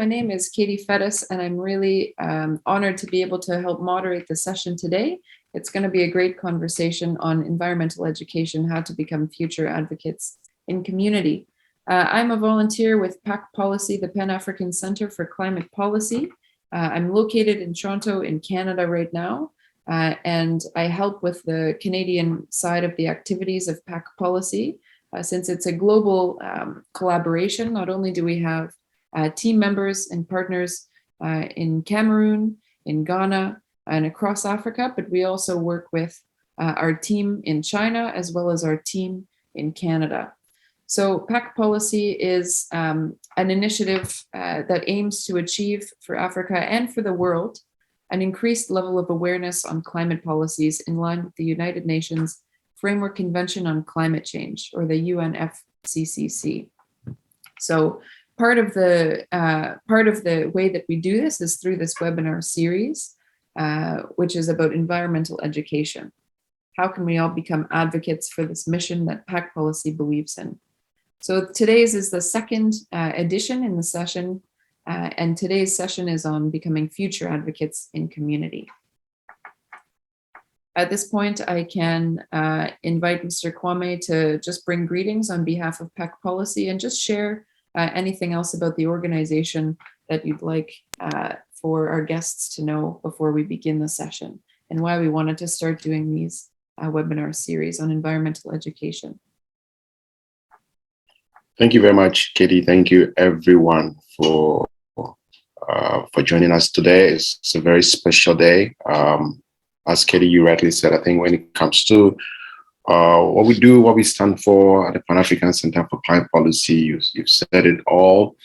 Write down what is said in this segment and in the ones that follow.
my name is Katie Fettis, and I'm really honored to be able to help moderate the session today. It's going to be a great conversation on environmental education, how to become future advocates in community. I'm a volunteer with PAC Policy, the Pan-African Center for Climate Policy. I'm located in Toronto in Canada right now, and I help with the Canadian side of the activities of PAC Policy. Since it's a global collaboration, not only do we have team members and partners in Cameroon, in Ghana, and across Africa, but we also work with our team in China as well as our team in Canada. So PAC Policy is an initiative that aims to achieve for Africa and for the world an increased level of awareness on climate policies in line with the United Nations Framework Convention on Climate Change, or the UNFCCC. So part of the way that we do this is through this webinar series, which is about environmental education. How can we all become advocates for this mission that PAC Policy believes in? So today's is the second edition in the session, and today's session is on becoming future advocates in community. At this point, I can invite Mr. Kwame to just bring greetings on behalf of PAC Policy and just share anything else about the organization that you'd like for our guests to know before we begin the session, and why we wanted to start doing these webinar series on environmental education. Thank you very much, Katie. Thank you, everyone, for joining us today. It's a very special day. As Katie, you rightly said, I think when it comes to what we do, what we stand for at the Pan-African Center for Climate Policy, you've said it all.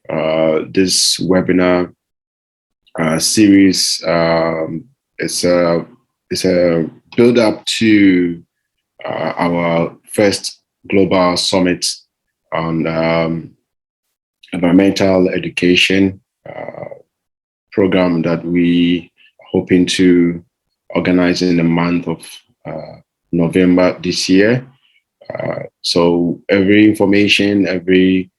This webinar series is a build-up to our first global summit on environmental education program that we are hoping to organize in the month of November this year. So every information, every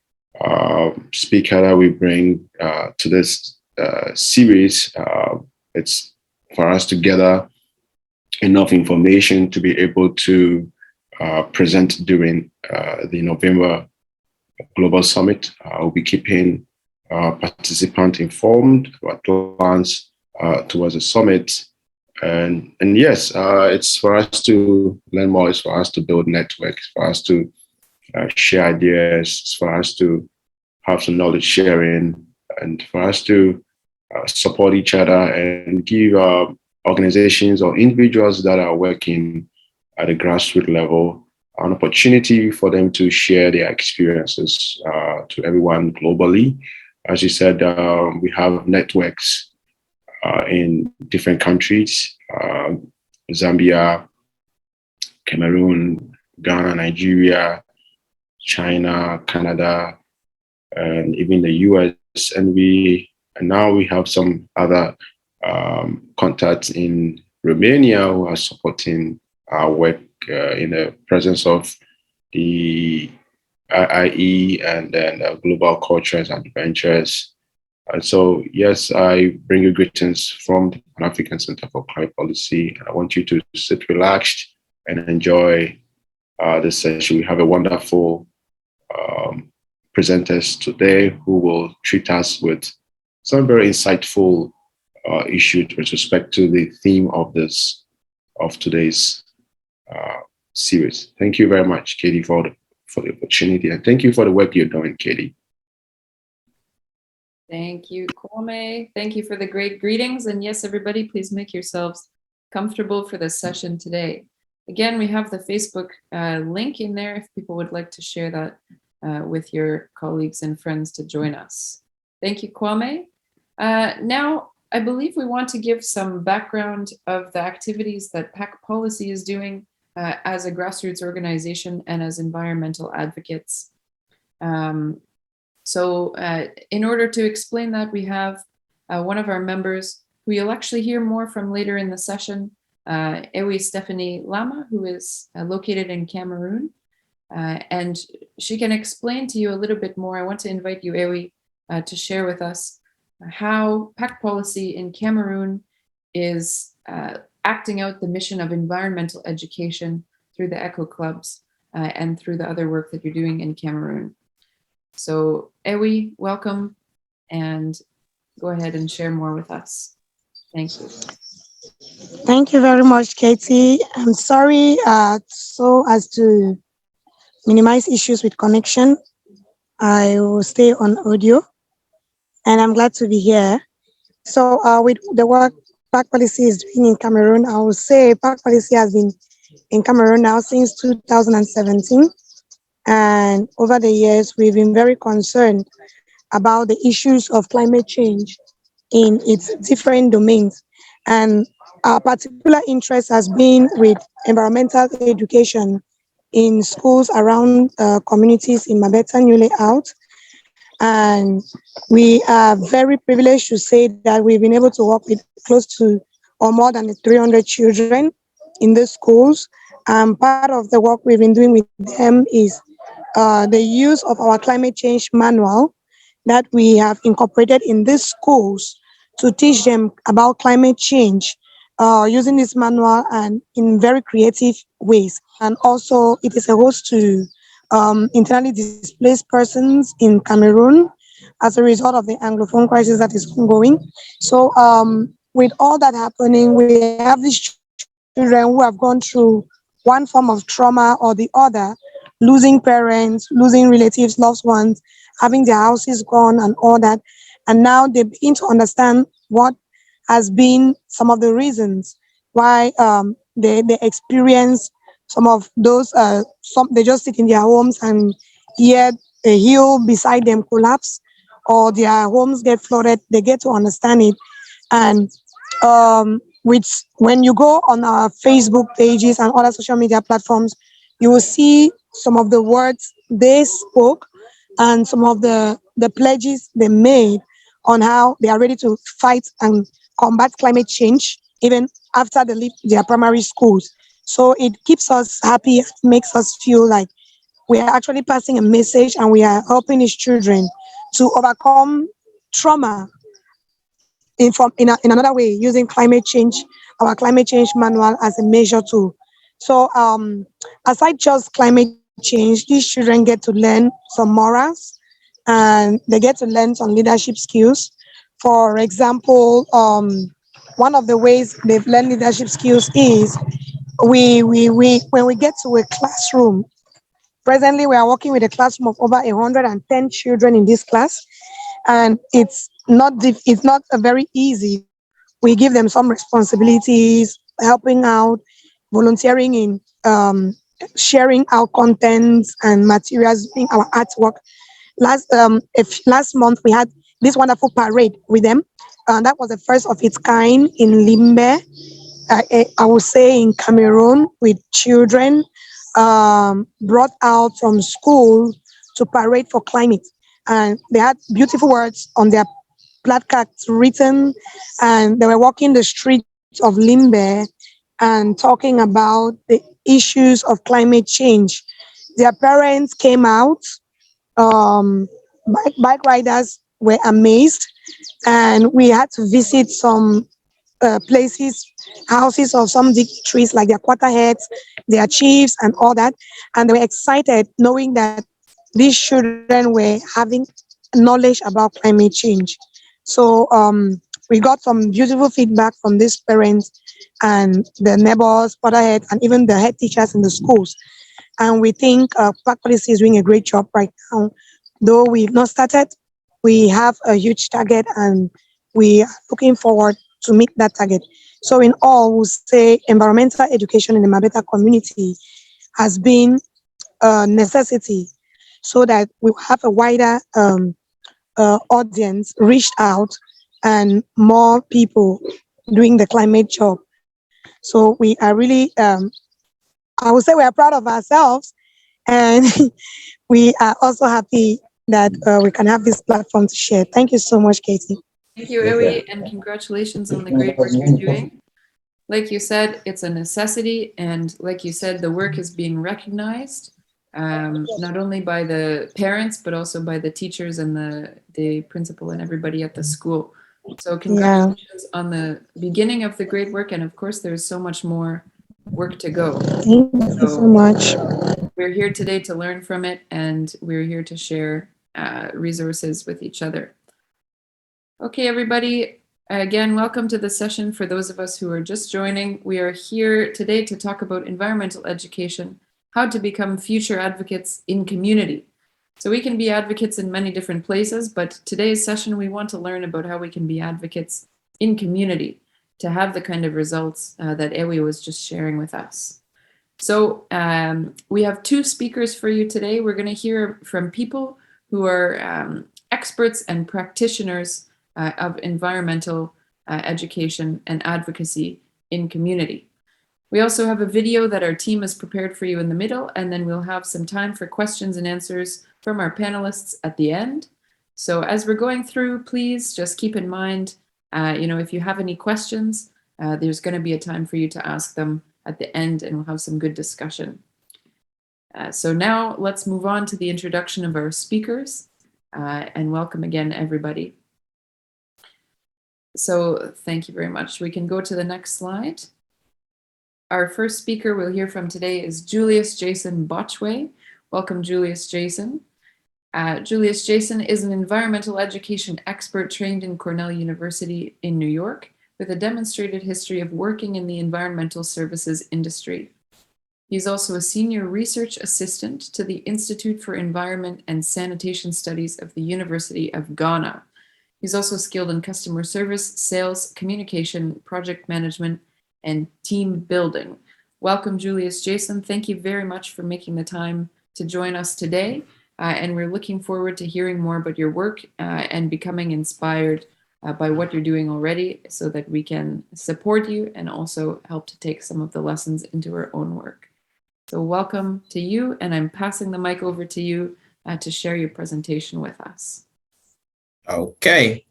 speaker that we bring to this series, it's for us to gather enough information to be able to present during the November Global Summit. We'll be keeping participants informed about plans towards the summit. And yes, it's for us to learn more, it's for us to build networks, for us to share ideas, it's for us to have some knowledge sharing, and for us to support each other and give organizations or individuals that are working at a grassroots level an opportunity for them to share their experiences to everyone globally. As you said, we have networks in different countries, Zambia, Cameroon, Ghana, Nigeria, China, Canada, and even the US. And now we have some other contacts in Romania who are supporting our work in the presence of the IIE and then Global Cultures and Adventures. And so, yes, I bring you greetings from the Pan-African Center for Climate Policy. I want you to sit relaxed and enjoy this session. We have a wonderful presenters today who will treat us with some very insightful issues with respect to the theme of today's series. Thank you very much, Katie, for the opportunity, and thank you for the work you're doing, Katie. Thank you, Kwame. Thank you for the great greetings. And yes, everybody, please make yourselves comfortable for this session today. Again, we have the Facebook link in there if people would like to share that with your colleagues and friends to join us. Thank you, Kwame. Now, I believe we want to give some background of the activities that PAC Policy is doing as a grassroots organization and as environmental advocates. So in order to explain that, we have one of our members who you'll actually hear more from later in the session, Ewi Stephanie Lamma, who is located in Cameroon. And she can explain to you a little bit more. I want to invite you, Ewi, to share with us how PAC policy in Cameroon is acting out the mission of environmental education through the eco clubs and through the other work that you're doing in Cameroon. So Ewi, welcome, and go ahead and share more with us. Thank you. Thank you very much, Katie. I'm sorry, so as to minimize issues with connection, I will stay on audio, and I'm glad to be here. So, with the work PAC policy is doing in Cameroon, I will say PAC policy has been in Cameroon now since 2017, and over the years, we've been very concerned about the issues of climate change in its different domains. And our particular interest has been with environmental education in schools around communities in Mabeta New Layout. And we are very privileged to say that we've been able to work with close to or more than 300 children in the schools. Part of the work we've been doing with them is the use of our climate change manual that we have incorporated in these schools to teach them about climate change using this manual and in very creative ways. And also, it is a host to internally displaced persons in Cameroon as a result of the Anglophone crisis that is ongoing. So, with all that happening, we have these children who have gone through one form of trauma or the other, losing parents, losing relatives, loved ones, having their houses gone and all that. And now they begin to understand what has been some of the reasons why they experience some of those, they just sit in their homes and hear a hill beside them collapse or their homes get flooded. They get to understand it. And when you go on our Facebook pages and other social media platforms, you will see some of the words they spoke and some of the pledges they made on how they are ready to fight and combat climate change, even after they leave their primary schools. So it keeps us happy, makes us feel like we are actually passing a message and we are helping these children to overcome trauma in another way, using climate change, our climate change manual as a measure tool. So aside just climate change, these children get to learn some morals and they get to learn some leadership skills. For example, one of the ways they've learned leadership skills is when we get to a classroom. Presently, we are working with a classroom of over 110 children in this class, and it's not very easy. We give them some responsibilities, helping out, volunteering in sharing our contents and materials, doing our artwork. Last month we had this wonderful parade with them. That was the first of its kind in Limbe. I would say in Cameroon, with children brought out from school to parade for climate. And they had beautiful words on their placards written, and they were walking the streets of Limbe and talking about the issues of climate change. Their parents came out, bike riders were amazed, and we had to visit some places, houses of some dignitaries like their quarterheads, their chiefs, and all that. And they were excited knowing that these children were having knowledge about climate change. So we got some beautiful feedback from these parents and the neighbors, quarterheads, and even the head teachers in the schools. And we think PAC policy is doing a great job right now. Though we've not started, we have a huge target and we are looking forward to meet that target. So in all, we'll say environmental education in the Mabeta community has been a necessity so that we have a wider audience reached out and more people doing the climate job. So we are really, I would say we are proud of ourselves, and we are also happy that we can have this platform to share. Thank you so much, Katie. Thank you, Ewi, and congratulations on the great work you're doing. Like you said, it's a necessity, and like you said, the work is being recognized. not only by the parents, but also by the teachers and the principal and everybody at the school. So congratulations on the beginning of the great work. And of course, there's so much more work to go. Thank you so much. We're here today to learn from it, and we're here to share resources with each other. Okay, everybody. Again, welcome to the session. For those of us who are just joining, we are here today to talk about environmental education, how to become future advocates in community. So we can be advocates in many different places, but today's session, we want to learn about how we can be advocates in community to have the kind of results that Ewi was just sharing with us. So we have two speakers for you today. We're going to hear from people who are experts and practitioners of environmental education and advocacy in community. We also have a video that our team has prepared for you in the middle, and then we'll have some time for questions and answers from our panelists at the end. So as we're going through, please just keep in mind, if you have any questions, there's going to be a time for you to ask them at the end, and we'll have some good discussion. So now let's move on to the introduction of our speakers, and welcome again, everybody. So thank you very much. We can go to the next slide. Our first speaker we'll hear from today is Julius-Jayson Botchway. Welcome, Julius-Jayson. Julius-Jayson is an environmental education expert trained in Cornell University in New York with a demonstrated history of working in the environmental services industry. He's also a senior research assistant to the Institute for Environment and Sanitation Studies of the University of Ghana. He's also skilled in customer service, sales, communication, project management, and team building. Welcome, Julius-Jayson. Thank you very much for making the time to join us today. And we're looking forward to hearing more about your work and becoming inspired by what you're doing already so that we can support you and also help to take some of the lessons into our own work. So welcome to you, and I'm passing the mic over to you to share your presentation with us. Okay.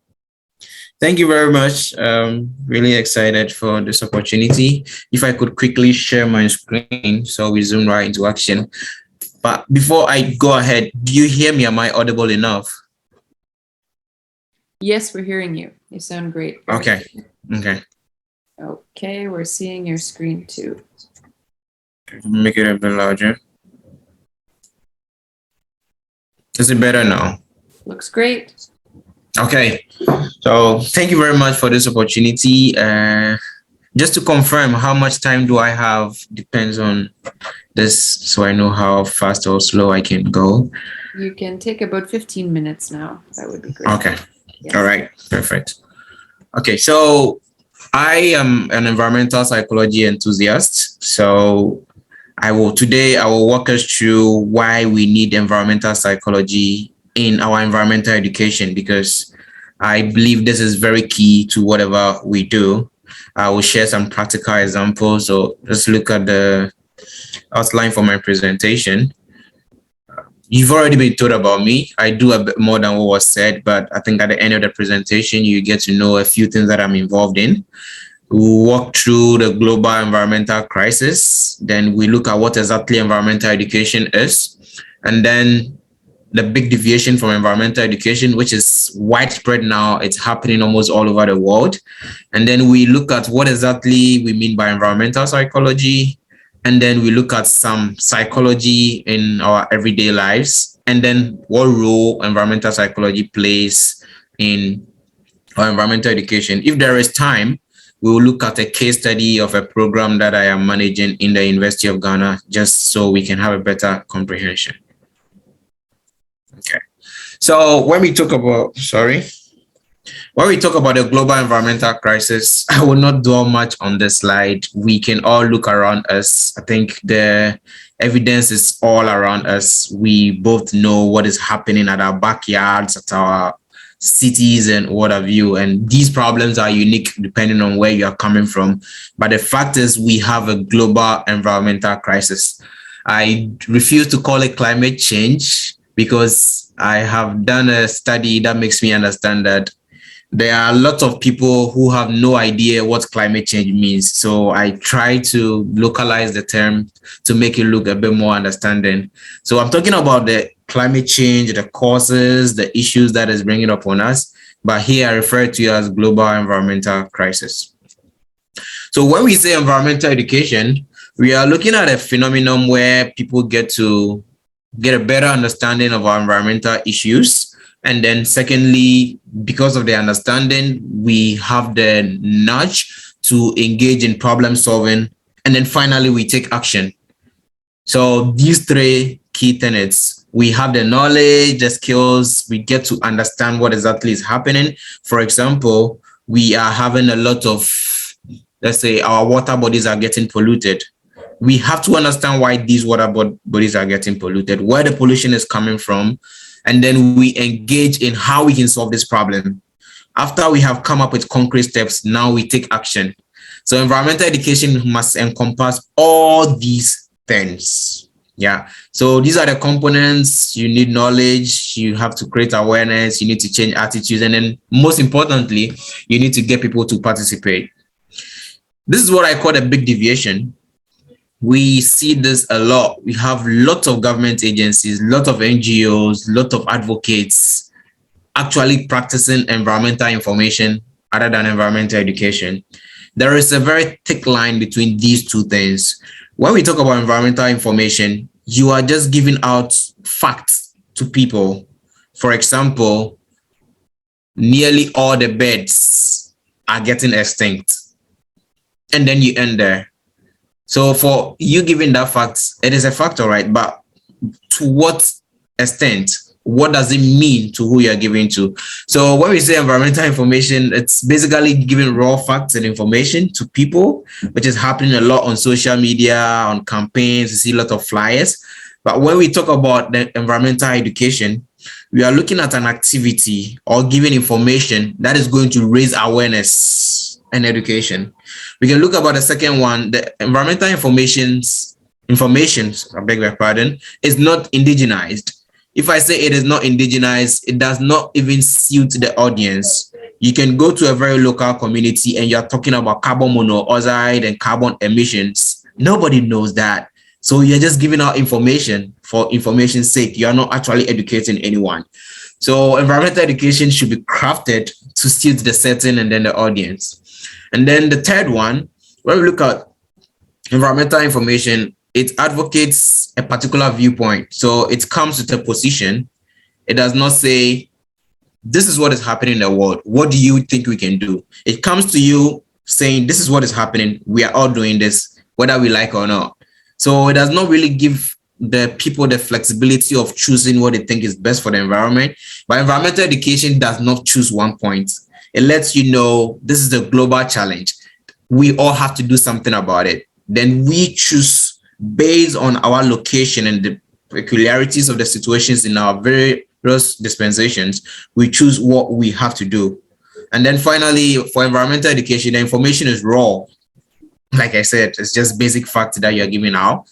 Thank you very much. Really excited for this opportunity. If I could quickly share my screen so we zoom right into action. But before I go ahead, do you hear me? Am I audible enough? Yes, we're hearing you. You sound great. Okay. Okay. Okay, we're seeing your screen too. Make it a bit larger. Is it better now? Looks great. Okay, so thank you very much for this opportunity. Just to confirm, how much time do I have depends on this, so I know how fast or slow I can go. You can take about 15 minutes now. That would be great. Okay, Yes. All right, perfect. Okay, so I am an environmental psychology enthusiast. So today I will walk us through why we need environmental psychology in our environmental education, because I believe this is very key to whatever we do. I will share some practical examples. So let's look at the outline for my presentation. You've already been told about me. I do a bit more than what was said, but I think at the end of the presentation, you get to know a few things that I'm involved in. We'll walk through the global environmental crisis. Then we look at what exactly environmental education is. And then the big deviation from environmental education, which is widespread now. It's happening almost all over the world. And then we look at what exactly we mean by environmental psychology. And then we look at some psychology in our everyday lives. And then what role environmental psychology plays in our environmental education. If there is time, we will look at a case study of a program that I am managing in the University of Ghana, just so we can have a better comprehension. Okay, so when we talk about the global environmental crisis, I will not dwell much on this slide. We can all look around us. I think the evidence is all around us. We both know what is happening at our backyards, at our cities and what have you. And these problems are unique depending on where you are coming from. But the fact is we have a global environmental crisis. I refuse to call it climate change, because I have done a study that makes me understand that there are a lot of people who have no idea what climate change means. So I try to localize the term to make it look a bit more understanding. So I'm talking about the climate change, the causes, the issues that is bringing upon us. But here I refer to it as global environmental crisis. So when we say environmental education, we are looking at a phenomenon where people get to get a better understanding of our environmental issues. And then secondly, because of the understanding, we have the nudge to engage in problem solving. And then finally, we take action. So these three key tenets, we have the knowledge, the skills, we get to understand what exactly is happening. For example, we are having a lot of, let's say, our water bodies are getting polluted. We have to understand why these water bodies are getting polluted, where the pollution is coming from, and then we engage in how we can solve this problem. After we have come up with concrete steps, now we take action. So environmental education must encompass all these things. Yeah. So these are the components. You need knowledge. You have to create awareness. You need to change attitudes. And then most importantly, you need to get people to participate. This is what I call a big deviation. We see this a lot. We have lots of government agencies, lots of NGOs, lots of advocates actually practicing environmental information other than environmental education. There is a very thick line between these two things. When we talk about environmental information, you are just giving out facts to people. For example, nearly all the birds are getting extinct. And then you end there. So for you giving that fact, it is a fact, all right, but to what extent? What does it mean to who you're giving to? So when we say environmental information, it's basically giving raw facts and information to people, which is happening a lot on social media, on campaigns. You see a lot of flyers. But when we talk about the environmental education, we are looking at an activity or giving information that is going to raise awareness and education. We can look about the second one. The environmental information, I beg your pardon, is not indigenized. If I say it is not indigenized, it does not even suit the audience. You can go to a very local community and you're talking about carbon monoxide and carbon emissions. Nobody knows that. So you're just giving out information for information's sake. You're not actually educating anyone. So environmental education should be crafted to suit the setting and then the audience. And then the third one, when we look at environmental information, it advocates a particular viewpoint. So it comes with a position. It does not say, this is what is happening in the world. What do you think we can do? It comes to you saying, this is what is happening. We are all doing this, whether we like or not. So it does not really give the people the flexibility of choosing what they think is best for the environment. But environmental education does not choose one point. It lets you know this is a global challenge. We all have to do something about it. Then we choose based on our location and the peculiarities of the situations in our various dispensations. We choose what we have to do. And then finally, for environmental education, the information is raw. Like I said, it's just basic facts that you're giving out.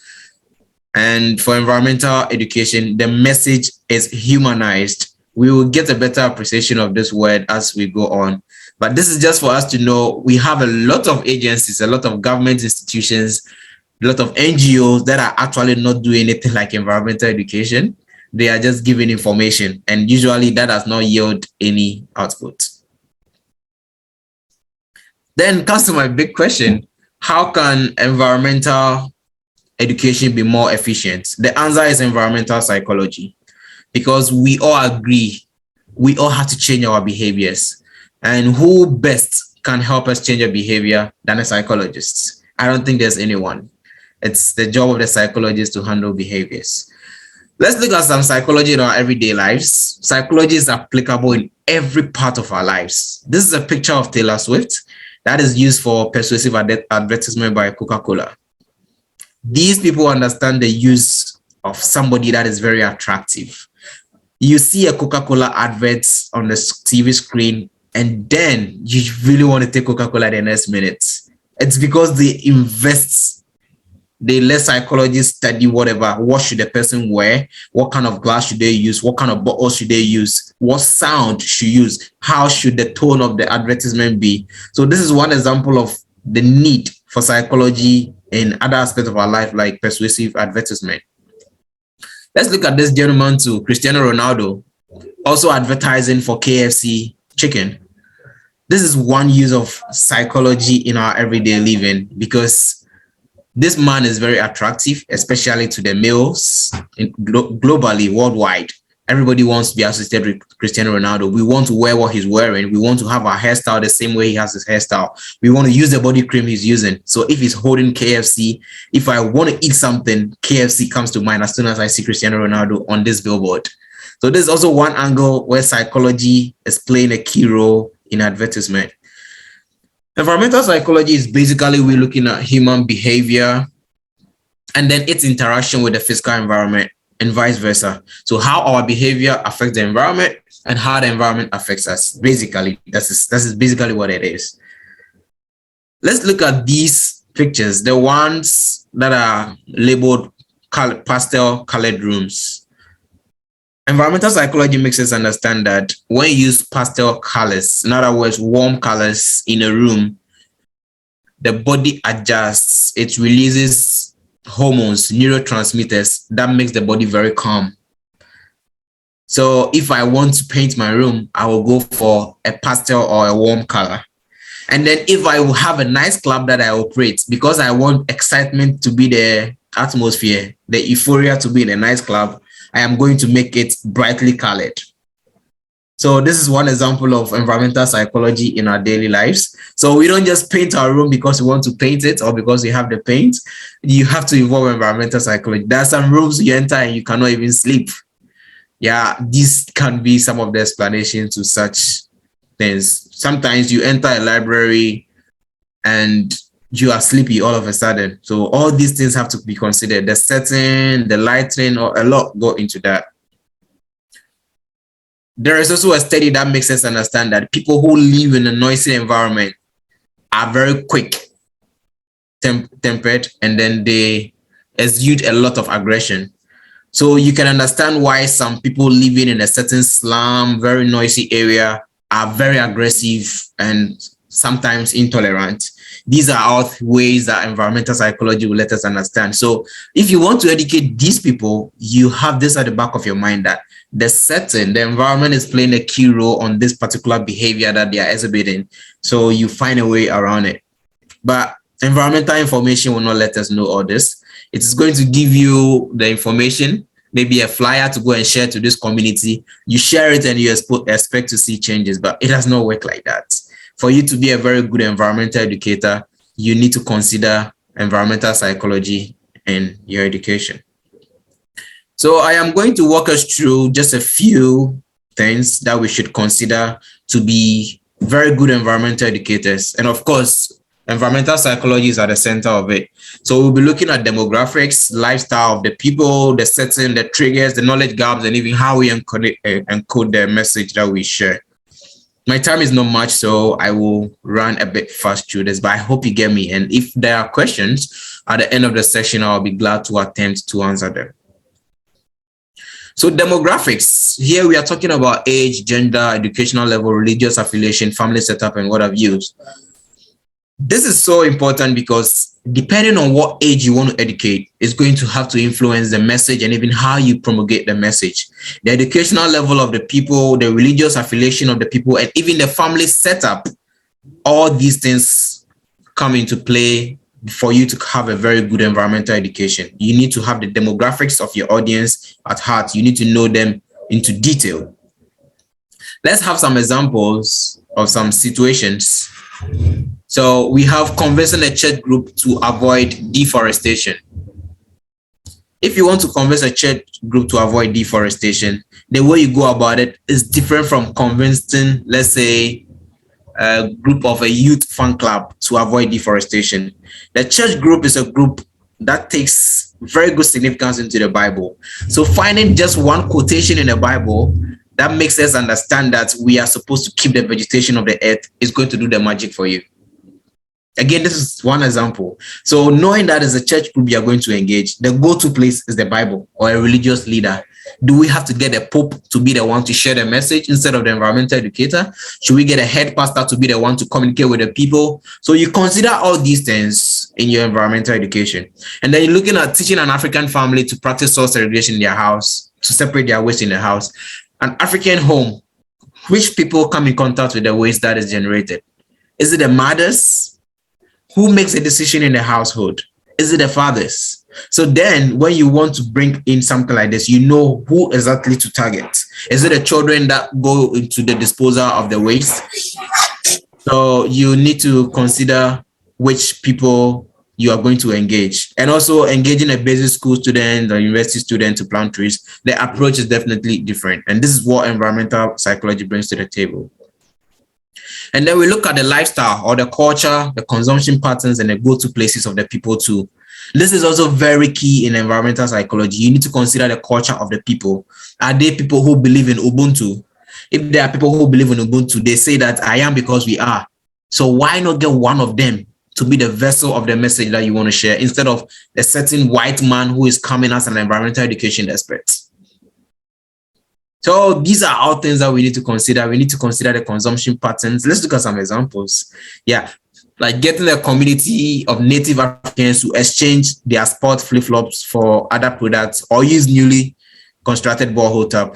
And for environmental education, the message is humanized. We will get a better appreciation of this word as we go on. But this is just for us to know we have a lot of agencies, a lot of government institutions, a lot of NGOs that are actually not doing anything like environmental education. They are just giving information, and usually that does not yield any output. Then comes to my big question: how can environmental education be more efficient? The answer is environmental psychology, because we all agree we all have to change our behaviors. And who best can help us change our behavior than a psychologist? I don't think there's anyone. It's the job of the psychologist to handle behaviors. Let's look at some psychology in our everyday lives. Psychology is applicable in every part of our lives. This is a picture of Taylor Swift that is used for persuasive advertisement by Coca-Cola. These people understand the use of somebody that is very attractive. You see a Coca-Cola advert on the TV screen, and then you really want to take Coca-Cola the next minute. It's because they invest They let psychologists study whatever. What should the person wear? What kind of glass should they use? What kind of bottles should they use? What sound should use? How should the tone of the advertisement be? So this is one example of the need for psychology in other aspects of our life, like persuasive advertisement. Let's look at this gentleman too, Cristiano Ronaldo, also advertising for KFC chicken. This is one use of psychology in our everyday living, because this man is very attractive, especially to the males globally, worldwide. Everybody wants to be associated with Cristiano Ronaldo. We want to wear what he's wearing. We want to have our hairstyle the same way he has his hairstyle. We want to use the body cream he's using. So if he's holding KFC, if I want to eat something, KFC comes to mind as soon as I see Cristiano Ronaldo on this billboard. So there's also one angle where psychology is playing a key role in advertisement. Environmental psychology is basically we're looking at human behavior and then its interaction with the physical environment and vice versa. So how our behavior affects the environment and how the environment affects us. Basically, that is basically what it is. Let's look at these pictures, the ones that are labeled pastel colored rooms. Environmental psychology makes us understand that when you use pastel colors, in other words, warm colors in a room, the body adjusts, it releases hormones, neurotransmitters that makes the body very calm. So if I want to paint my room, I will go for a pastel or a warm color. And then if I will have a nice club that I operate, because I want excitement to be the atmosphere, the euphoria to be in a nice club, I am going to make it brightly colored. So this is one example of environmental psychology in our daily lives. So we don't just paint our room because we want to paint it or because we have the paint. You have to involve environmental psychology. There are some rooms you enter and you cannot even sleep. Yeah, these can be some of the explanations to such things. Sometimes you enter a library and you are sleepy all of a sudden. So all these things have to be considered. The setting, the lighting, or a lot go into that. There is also a study that makes us understand that people who live in a noisy environment are very quick tempered, and then they exude a lot of aggression. So you can understand why some people living in a certain slum, very noisy area are very aggressive and sometimes intolerant. These are all ways that environmental psychology will let us understand. So if you want to educate these people, you have this at the back of your mind that the setting, the environment is playing a key role on this particular behavior that they are exhibiting. So you find a way around it. But environmental information will not let us know all this. It is going to give you the information, maybe a flyer to go and share to this community. You share it and you expect to see changes, but it does not work like that. For you to be a very good environmental educator, you need to consider environmental psychology in your education. So I am going to walk us through just a few things that we should consider to be very good environmental educators. And of course, environmental psychology is at the center of it. So we'll be looking at demographics, lifestyle of the people, the setting, the triggers, the knowledge gaps, and even how we encode the message that we share. My time is not much, so I will run a bit fast through this, but I hope you get me. And if there are questions at the end of the session, I'll be glad to attempt to answer them. So demographics, here we are talking about age, gender, educational level, religious affiliation, family setup, and what have you. This is so important because depending on what age you want to educate, it's going to have to influence the message and even how you promulgate the message. The educational level of the people, the religious affiliation of the people, and even the family setup, all these things come into play for you to have a very good environmental education. You need to have the demographics of your audience at heart. You need to know them into detail. Let's have some examples of some situations. So we have convincing a church group to avoid deforestation. If you want to convince a church group to avoid deforestation, the way you go about it is different from convincing, let's say, a group of a youth fan club to avoid deforestation. The church group is a group that takes very good significance into the Bible. So finding just one quotation in the Bible that makes us understand that we are supposed to keep the vegetation of the earth is going to do the magic for you. Again, this is one example. So knowing that as a church group you are going to engage, the go-to place is the Bible or a religious leader. Do we have to get a pope to be the one to share the message instead of the environmental educator? Should we get a head pastor to be the one to communicate with the people? So you consider all these things in your environmental education. And then you're looking at teaching an African family to practice soil segregation in their house, to separate their waste in the house. An African home, which people come in contact with the waste that is generated? Is it the mothers? Who makes a decision in the household? Is it the fathers? So then when you want to bring in something like this, you know who exactly to target. Is it the children that go into the disposal of the waste? So you need to consider which people you are going to engage. And also engaging a basic school student or university student to plant trees, the approach is definitely different. And this is what environmental psychology brings to the table. And then we look at the lifestyle or the culture, the consumption patterns, and the go-to places of the people too. This is also very key in environmental psychology. You need to consider the culture of the people. Are they people who believe in Ubuntu? If there are people who believe in Ubuntu, they say that I am because we are. So why not get one of them to be the vessel of the message that you want to share instead of a certain white man who is coming as an environmental education expert? So these are all things that we need to consider. We need to consider the consumption patterns. Let's look at some examples. Yeah, like getting a community of native Africans to exchange their sport flip-flops for other products or use newly constructed borehole tap.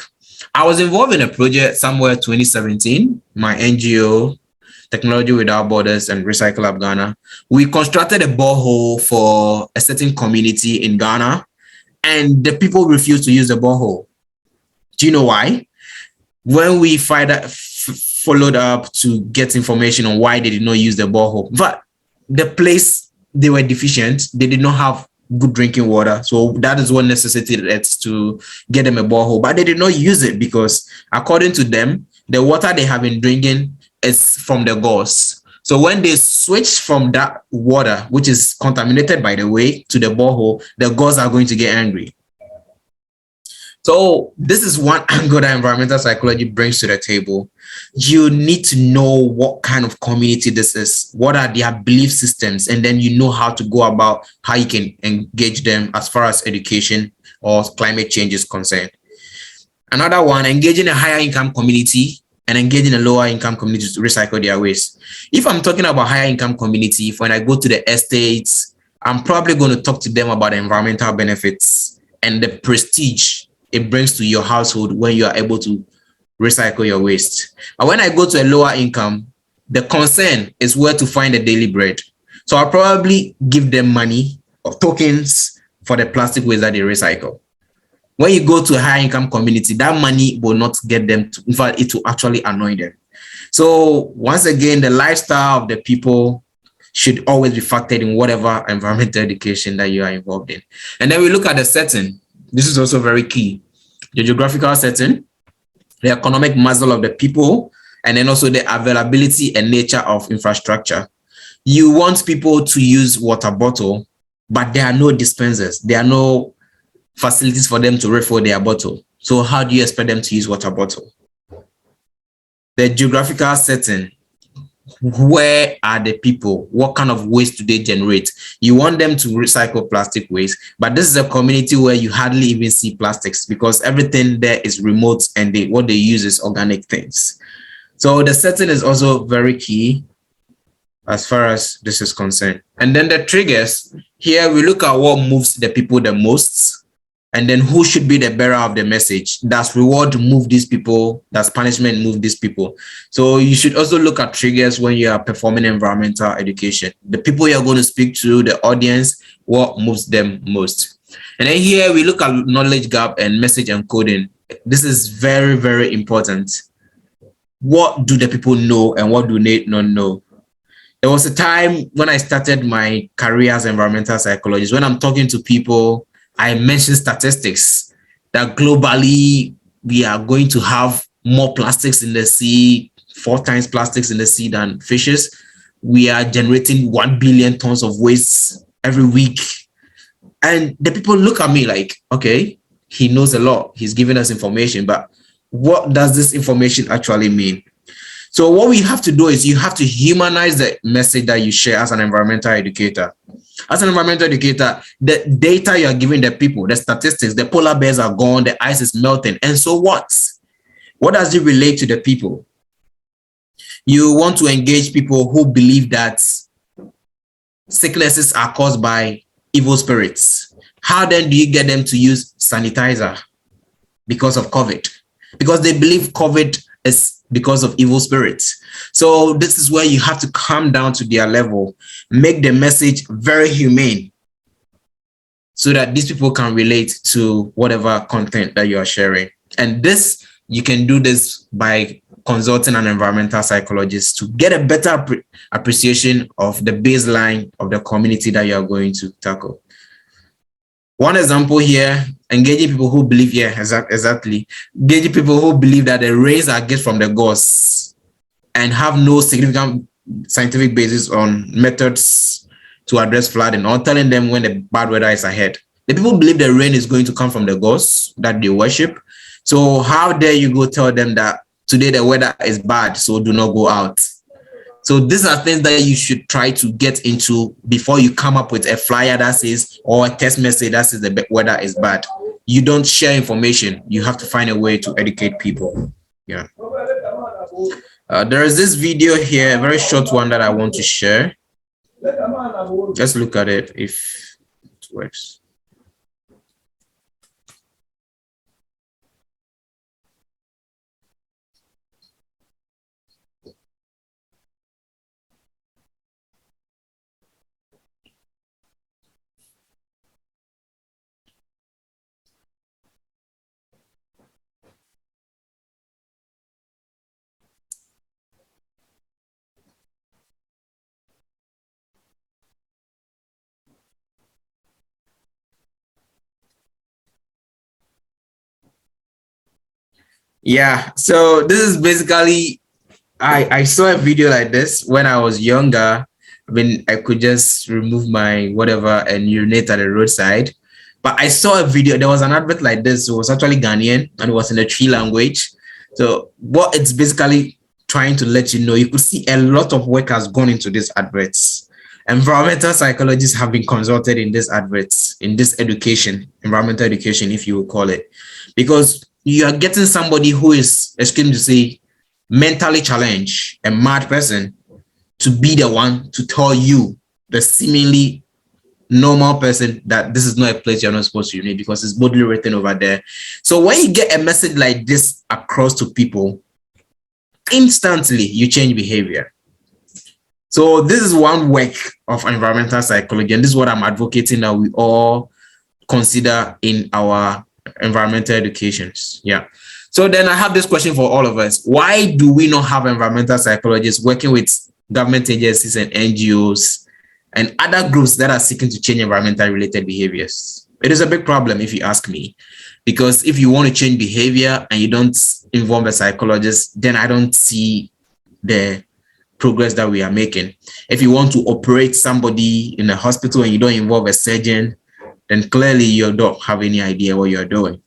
I was involved in a project somewhere 2017, my NGO, Technology Without Borders and Recycle Up Ghana. We constructed a borehole for a certain community in Ghana, and the people refused to use the borehole. Do you know why? When we followed up to get information on why they did not use the borehole, but the place they were deficient, they did not have good drinking water. So that is what necessitated it to get them a borehole, but they did not use it because according to them, the water they have been drinking is from the gauze. So when they switch from that water, which is contaminated by the way, to the borehole, the gauze are going to get angry. So this is one angle that environmental psychology brings to the table. You need to know what kind of community this is, what are their belief systems, and then you know how to go about how you can engage them as far as education or climate change is concerned. Another one, engaging a higher income community and engaging a lower income community to recycle their waste. If I'm talking about higher income community, if when I go to the estates, I'm probably going to talk to them about the environmental benefits and the prestige it brings to your household when you are able to recycle your waste. But when I go to a lower income, the concern is where to find the daily bread. So I'll probably give them money or tokens for the plastic waste that they recycle. When you go to a high income community, that money will not get them to, in fact, it will actually annoy them. So once again, the lifestyle of the people should always be factored in whatever environmental education that you are involved in. And then we look at the setting. This is also very key. The geographical setting, the economic muscle of the people, and then also the availability and nature of infrastructure. You want people to use water bottle, but there are no dispensers. There are no facilities for them to refill their bottle. So how do you expect them to use water bottle? The geographical setting. Where are the people? What kind of waste do they generate? You want them to recycle plastic waste, but this is a community where you hardly even see plastics because everything there is remote and what they use is organic things. So the setting is also very key as far as this is concerned. And then the triggers, here we look at what moves the people the most. And then who should be the bearer of the message? Does reward move these people? Does punishment move these people? So you should also look at triggers when you are performing environmental education. The people you're going to speak to, the audience, what moves them most. And then here we look at knowledge gap and message encoding. This is very, very important. What do the people know and what do they not know? There was a time when I started my career as environmental psychologist, when I'm talking to people, I mentioned statistics that globally we are going to have more plastics in the sea, 4 times plastics in the sea than fishes. We are generating 1 billion tons of waste every week. And the people look at me like, okay, he knows a lot. He's giving us information, but what does this information actually mean? So what we have to do is you have to humanize the message that you share as an environmental educator. As an environmental educator, the data you are giving the people, the statistics, the polar bears are gone, the ice is melting. And so what? What does it relate to the people? You want to engage people who believe that sicknesses are caused by evil spirits. How then do you get them to use sanitizer because of COVID? Because they believe COVID is because of evil spirits. So this is where you have to come down to their level, make the message very humane so that these people can relate to whatever content that you are sharing. And this, you can do this by consulting an environmental psychologist to get a better appreciation of the baseline of the community that you are going to tackle. One example here, engaging people who believe, exactly. Engaging people who believe that the rains are gifts from the gods and have no significant scientific basis on methods to address flooding, or telling them when the bad weather is ahead. The people believe the rain is going to come from the gods that they worship. So how dare you go tell them that today the weather is bad, so do not go out. So these are things that you should try to get into before you come up with a flyer that says, or a text message that says the weather is bad. You don't share information. You have to find a way to educate people. Yeah. There is this video here, a very short one that I want to share. Just look at it if it works. Yeah, so this is basically, I saw a video like this when I was younger. I mean, I could just remove my whatever and urinate at the roadside. But I saw a video, there was an advert like this. It was actually Ghanaian and it was in the Tree language. So what it's basically trying to let you know, you could see a lot of work has gone into these adverts. Environmental psychologists have been consulted in these adverts, in this education, environmental education, if you will call it, because you are getting somebody who is, excuse me to say, mentally challenged, a mad person, to be the one to tell you, the seemingly normal person, that this is not a place you're not supposed to urinate because it's boldly written over there. So when you get a message like this across to people, instantly you change behavior. So this is one work of environmental psychology, and this is what I'm advocating that we all consider in our environmental educations. Yeah. So then I have this question for all of us. Why do we not have environmental psychologists working with government agencies and NGOs and other groups that are seeking to change environmental related behaviors? It is a big problem if you ask me, because if you want to change behavior and you don't involve a psychologist, then I don't see the progress that we are making. If you want to operate somebody in a hospital and you don't involve a surgeon, then clearly you don't have any idea what you're doing.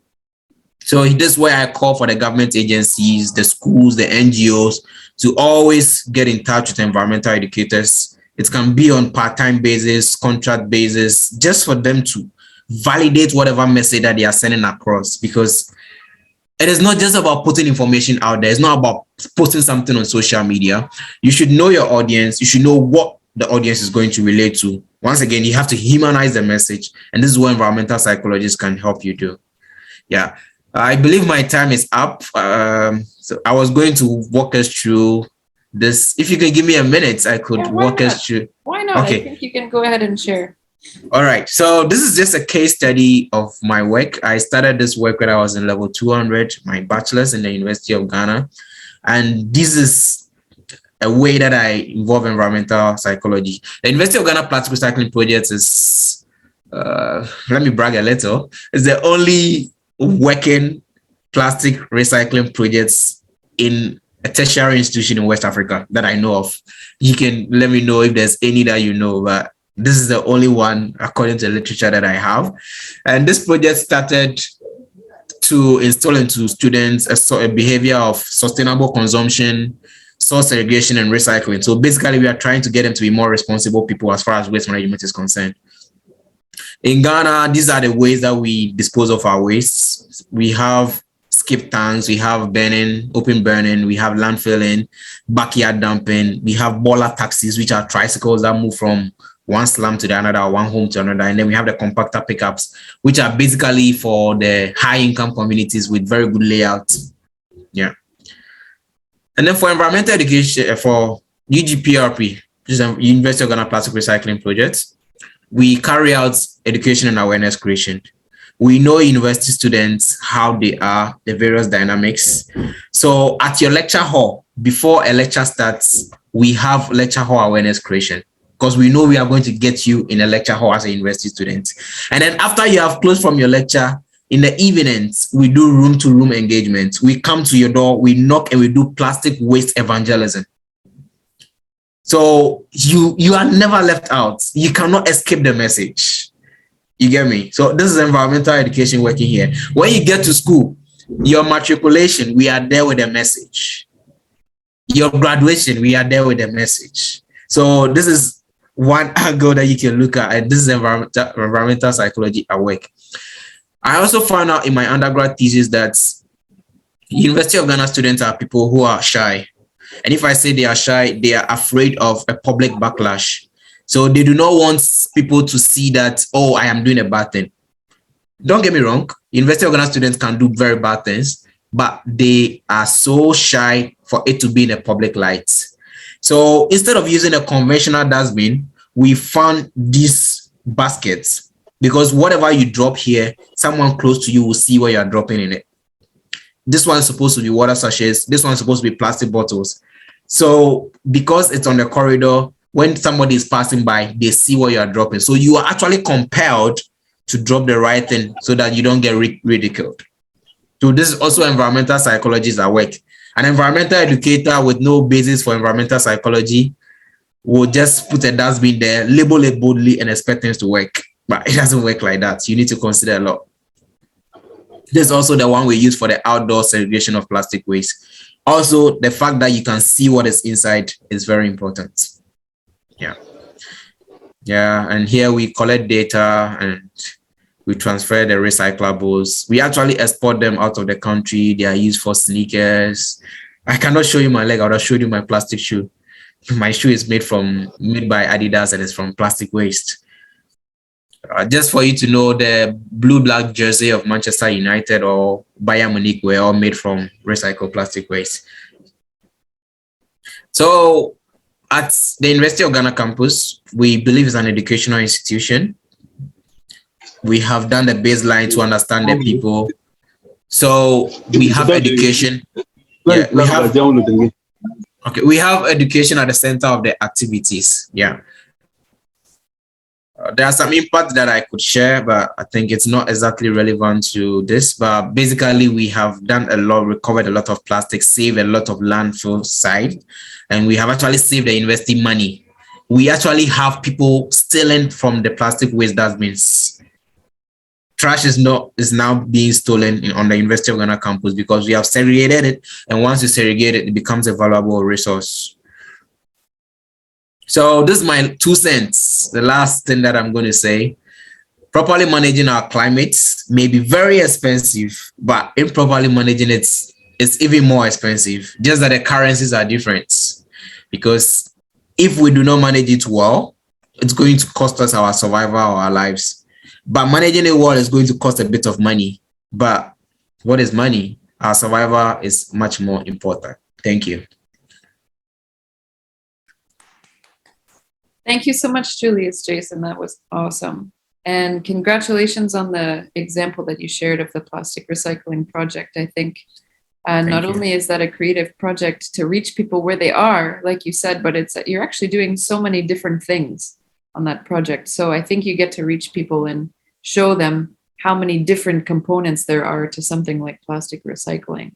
So this is where I call for the government agencies, the schools, the NGOs to always get in touch with environmental educators. It can be on part-time basis, contract basis, just for them to validate whatever message that they are sending across, because it is not just about putting information out there. It's not about posting something on social media. You should know your audience. You should know what the audience is going to relate to. Once again, you have to humanize the message, and this is what environmental psychologists can help you do. Yeah, I believe my time is up. So I was going to walk us through this. If you can give me a minute, I could walk us through. Why not? Okay. I think you can go ahead and share. All right. So this is just a case study of my work. I started this work when I was in level 200, my bachelor's in the University of Ghana. And this is a way that I involve environmental psychology. The University of Ghana Plastic Recycling Project is, let me brag a little, it's the only working plastic recycling projects in a tertiary institution in West Africa that I know of. You can let me know if there's any that you know, but this is the only one according to the literature that I have. And this project started to instill into students a behavior of sustainable consumption, source segregation and recycling. So basically, we are trying to get them to be more responsible people as far as waste management is concerned. In Ghana, these are the ways that we dispose of our wastes. We have skip tanks, we have burning, open burning, we have landfilling, backyard dumping, we have baller taxis, which are tricycles that move from one slum to the another, one home to another. And then we have the compactor pickups, which are basically for the high income communities with very good layout. Yeah. And then for environmental education, for UGPRP, which is a University of Ghana Plastic Recycling Project, we carry out education and awareness creation. We know university students, how they are, the various dynamics. So at your lecture hall, before a lecture starts, we have lecture hall awareness creation, because we know we are going to get you in a lecture hall as a university student. And then after you have closed from your lecture, in the evenings, we do room-to-room engagement. We come to your door, we knock, and we do plastic waste evangelism. So you are never left out. You cannot escape the message. You get me? So this is environmental education working here. When you get to school, your matriculation, we are there with a message. Your graduation, we are there with a message. So this is one angle that you can look at, and this is environmental psychology at work. I also found out in my undergrad thesis that University of Ghana students are people who are shy. And if I say they are shy, they are afraid of a public backlash. So they do not want people to see that, oh, I am doing a bad thing. Don't get me wrong. University of Ghana students can do very bad things, but they are so shy for it to be in a public light. So instead of using a conventional dustbin, we found these baskets, because whatever you drop here, someone close to you will see what you are dropping in it. This one is supposed to be water sachets. This one is supposed to be plastic bottles. So because it's on the corridor, when somebody is passing by, they see what you are dropping. So you are actually compelled to drop the right thing so that you don't get ridiculed. So this is also environmental psychologists at work. An environmental educator with no basis for environmental psychology will just put a dustbin there, label it boldly, and expect things to work. But it doesn't work like that. You need to consider a lot. This is also the one we use for the outdoor segregation of plastic waste. Also, the fact that you can see what is inside is very important. Yeah, and here we collect data and we transfer the recyclables. We actually export them out of the country. They are used for sneakers. I cannot show you my leg. I would have showed you my plastic shoe. My shoe is made by Adidas and it's from plastic waste. Just for you to know, the blue-black jersey of Manchester United or Bayern Munich were all made from recycled plastic waste. So at the University of Ghana campus, we believe it's an educational institution. We have done the baseline to understand the people. So we have education. Yeah, we have education at the center of the activities. Yeah. There are some impacts that I could share, but I think it's not exactly relevant to this. But basically, we have done a lot, recovered a lot of plastic, saved a lot of landfill site, and we have actually saved the university money. We actually have people stealing from the plastic waste dustbins. Trash is now being stolen on the University of Ghana campus because we have segregated it, and once you segregate it, it becomes a valuable resource. So this is my 2 cents. The last thing that I'm going to say, properly managing our climate may be very expensive, but improperly managing it is even more expensive. Just that the currencies are different, because if we do not manage it well, it's going to cost us our survival or our lives. But managing it well is going to cost a bit of money. But what is money? Our survival is much more important. Thank you. Thank you so much, Julius-Jayson. That was awesome. And congratulations on the example that you shared of the plastic recycling project. I think not only is that a creative project to reach people where they are, like you said, but it's you're actually doing so many different things on that project. So I think you get to reach people and show them how many different components there are to something like plastic recycling.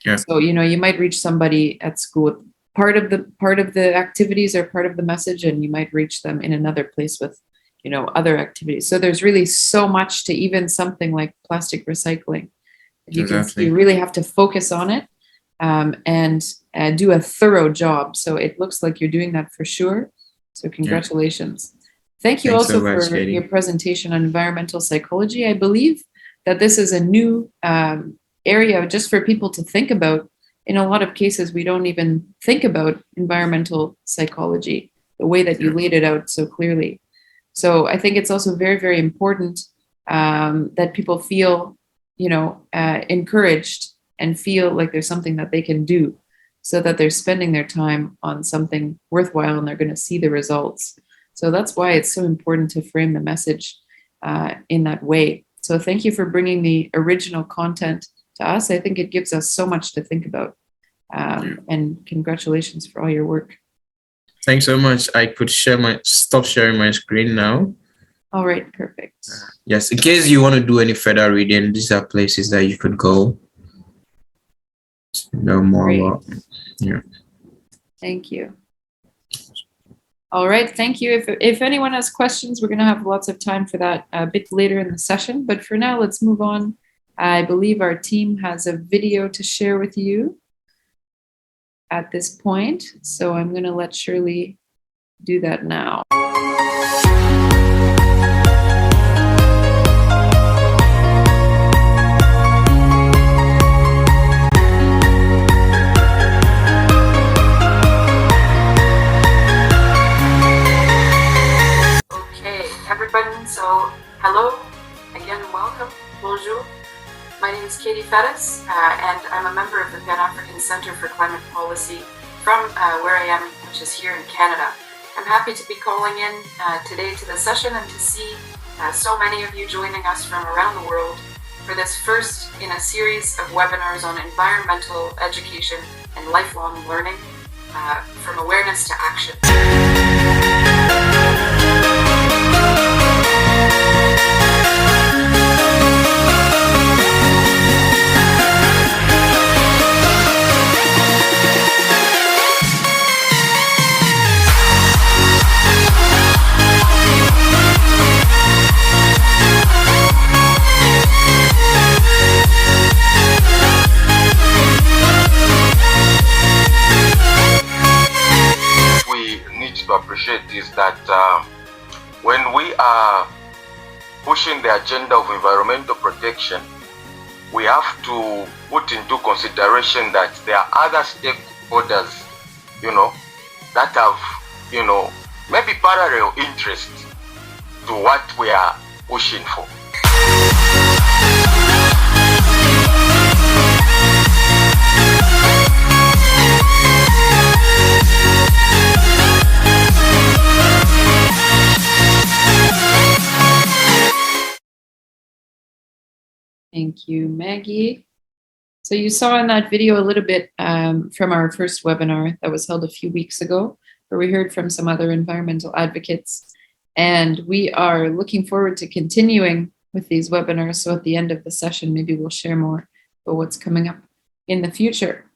Yeah. So, you might reach somebody at school. Part of the activities are part of the message, and you might reach them in another place with, other activities. So there's really so much to even something like plastic recycling. You really have to focus on it. and do a thorough job. So it looks like you're doing that for sure. So congratulations. Thank you Thanks also so much, for Katie. your presentation on environmental psychology. I believe that this is a new area just for people to think about. In a lot of cases, we don't even think about environmental psychology the way that you laid it out so clearly. So I think it's also very, very important that people feel, encouraged and feel like there's something that they can do, so that they're spending their time on something worthwhile and they're going to see the results. So that's why it's so important to frame the message in that way. So thank you for bringing the original content to us. I think it gives us so much to think about. And congratulations for all your work. Thanks so much. I could stop sharing my screen now. All right, perfect. Yes, in case you want to do any further reading, these are places that you could go to know more about. Yeah. Thank you. All right, thank you. If anyone has questions, we're going to have lots of time for that a bit later in the session. But for now, let's move on. I believe our team has a video to share with you at this point. So I'm going to let Shirley do that now. Everybody, so hello, again, welcome, bonjour. My name is Katie Fettis, and I'm a member of the Pan-African Center for Climate Policy from where I am, which is here in Canada. I'm happy to be calling in today to the session and to see so many of you joining us from around the world for this first in a series of webinars on environmental education and lifelong learning, from awareness to action. Appreciate is that when we are pushing the agenda of environmental protection, we have to put into consideration that there are other stakeholders, that have, maybe parallel interest to what we are pushing for. Thank you, Maggie. So you saw in that video a little bit from our first webinar that was held a few weeks ago, where we heard from some other environmental advocates. And we are looking forward to continuing with these webinars. So at the end of the session, maybe we'll share more about what's coming up in the future.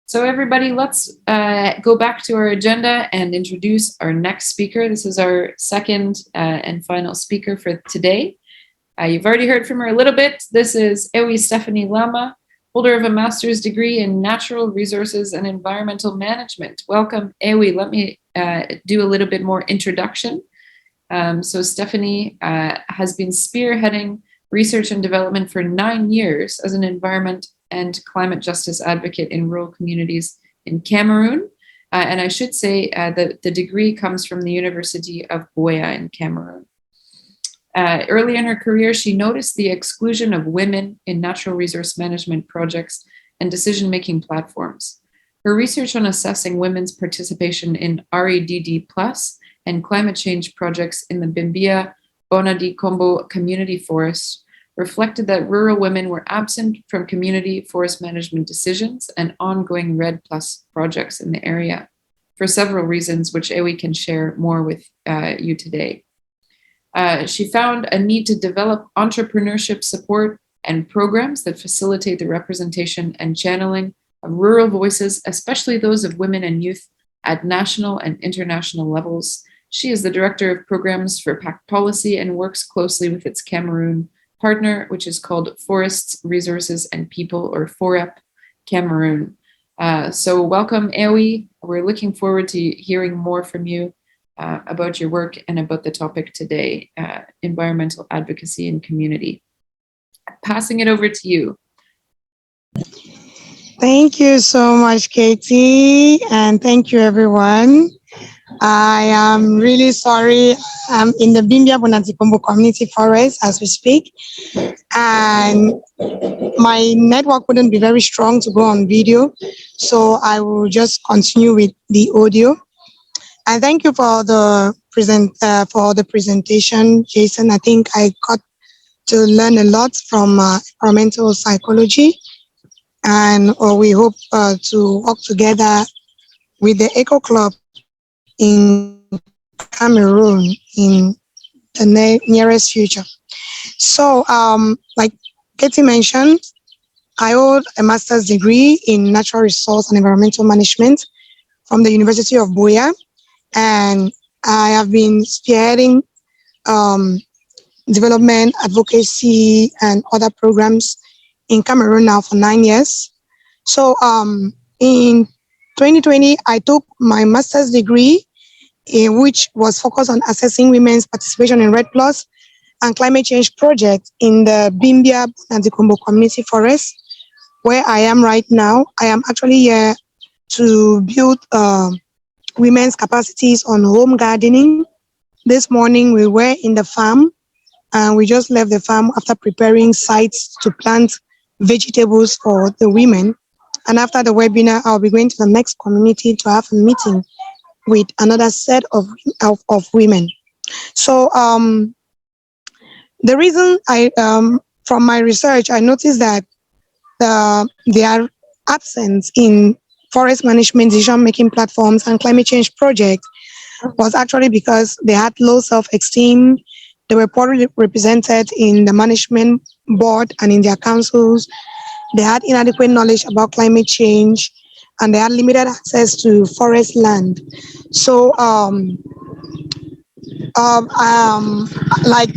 So everybody, let's go back to our agenda and introduce our next speaker. This is our second and final speaker for today. You've already heard from her a little bit. This is Stephanie Lamma, holder of a master's degree in natural resources and environmental management. Welcome, Ewi. Let me do a little bit more introduction. So Stephanie has been spearheading research and development for 9 years as an environment and climate justice advocate in rural communities in Cameroon. And I should say that the degree comes from the University of Buea in Cameroon. Early in her career, she noticed the exclusion of women in natural resource management projects and decision-making platforms. Her research on assessing women's participation in REDD+ and climate change projects in the Bimbia Bonadi Kombo community forest reflected that rural women were absent from community forest management decisions and ongoing REDD+ projects in the area for several reasons, which Ewi can share more with you today. She found a need to develop entrepreneurship support and programs that facilitate the representation and channeling of rural voices, especially those of women and youth at national and international levels. She is the director of programs for PAC Policy and works closely with its Cameroon partner, which is called Forests, Resources and People, or FOREP, Cameroon. So welcome, Ewi. We're looking forward to hearing more from you about your work and about the topic today, environmental advocacy and community. Passing it over to you. Thank you so much, Katie, and thank you, everyone. I am really sorry. I'm in the Bimbia Bonantikombo Community Forest as we speak, and my network wouldn't be very strong to go on video, so I will just continue with the audio. And thank you for the presentation, Jason. I think I got to learn a lot from environmental psychology, and we hope to work together with the Eco Club in Cameroon in the nearest future. So, like Katie mentioned, I hold a master's degree in natural resource and environmental management from the University of Buea, and I have been spearheading development, advocacy, and other programs in Cameroon now for 9 years. So in 2020, I took my master's degree, which was focused on assessing women's participation in REDD+ and climate change project in the Bimbia Bonantikombo Community Forest, where I am right now. I am actually here to build women's capacities on home gardening. This morning we were in the farm, and we just left the farm after preparing sites to plant vegetables for the women. And after the webinar, I'll be going to the next community to have a meeting with another set of women. So the reason from my research, I noticed that their absence in forest management decision-making platforms and climate change projects was actually because they had low self-esteem. They were poorly represented in the management board and in their councils. They had inadequate knowledge about climate change, and they had limited access to forest land. So, like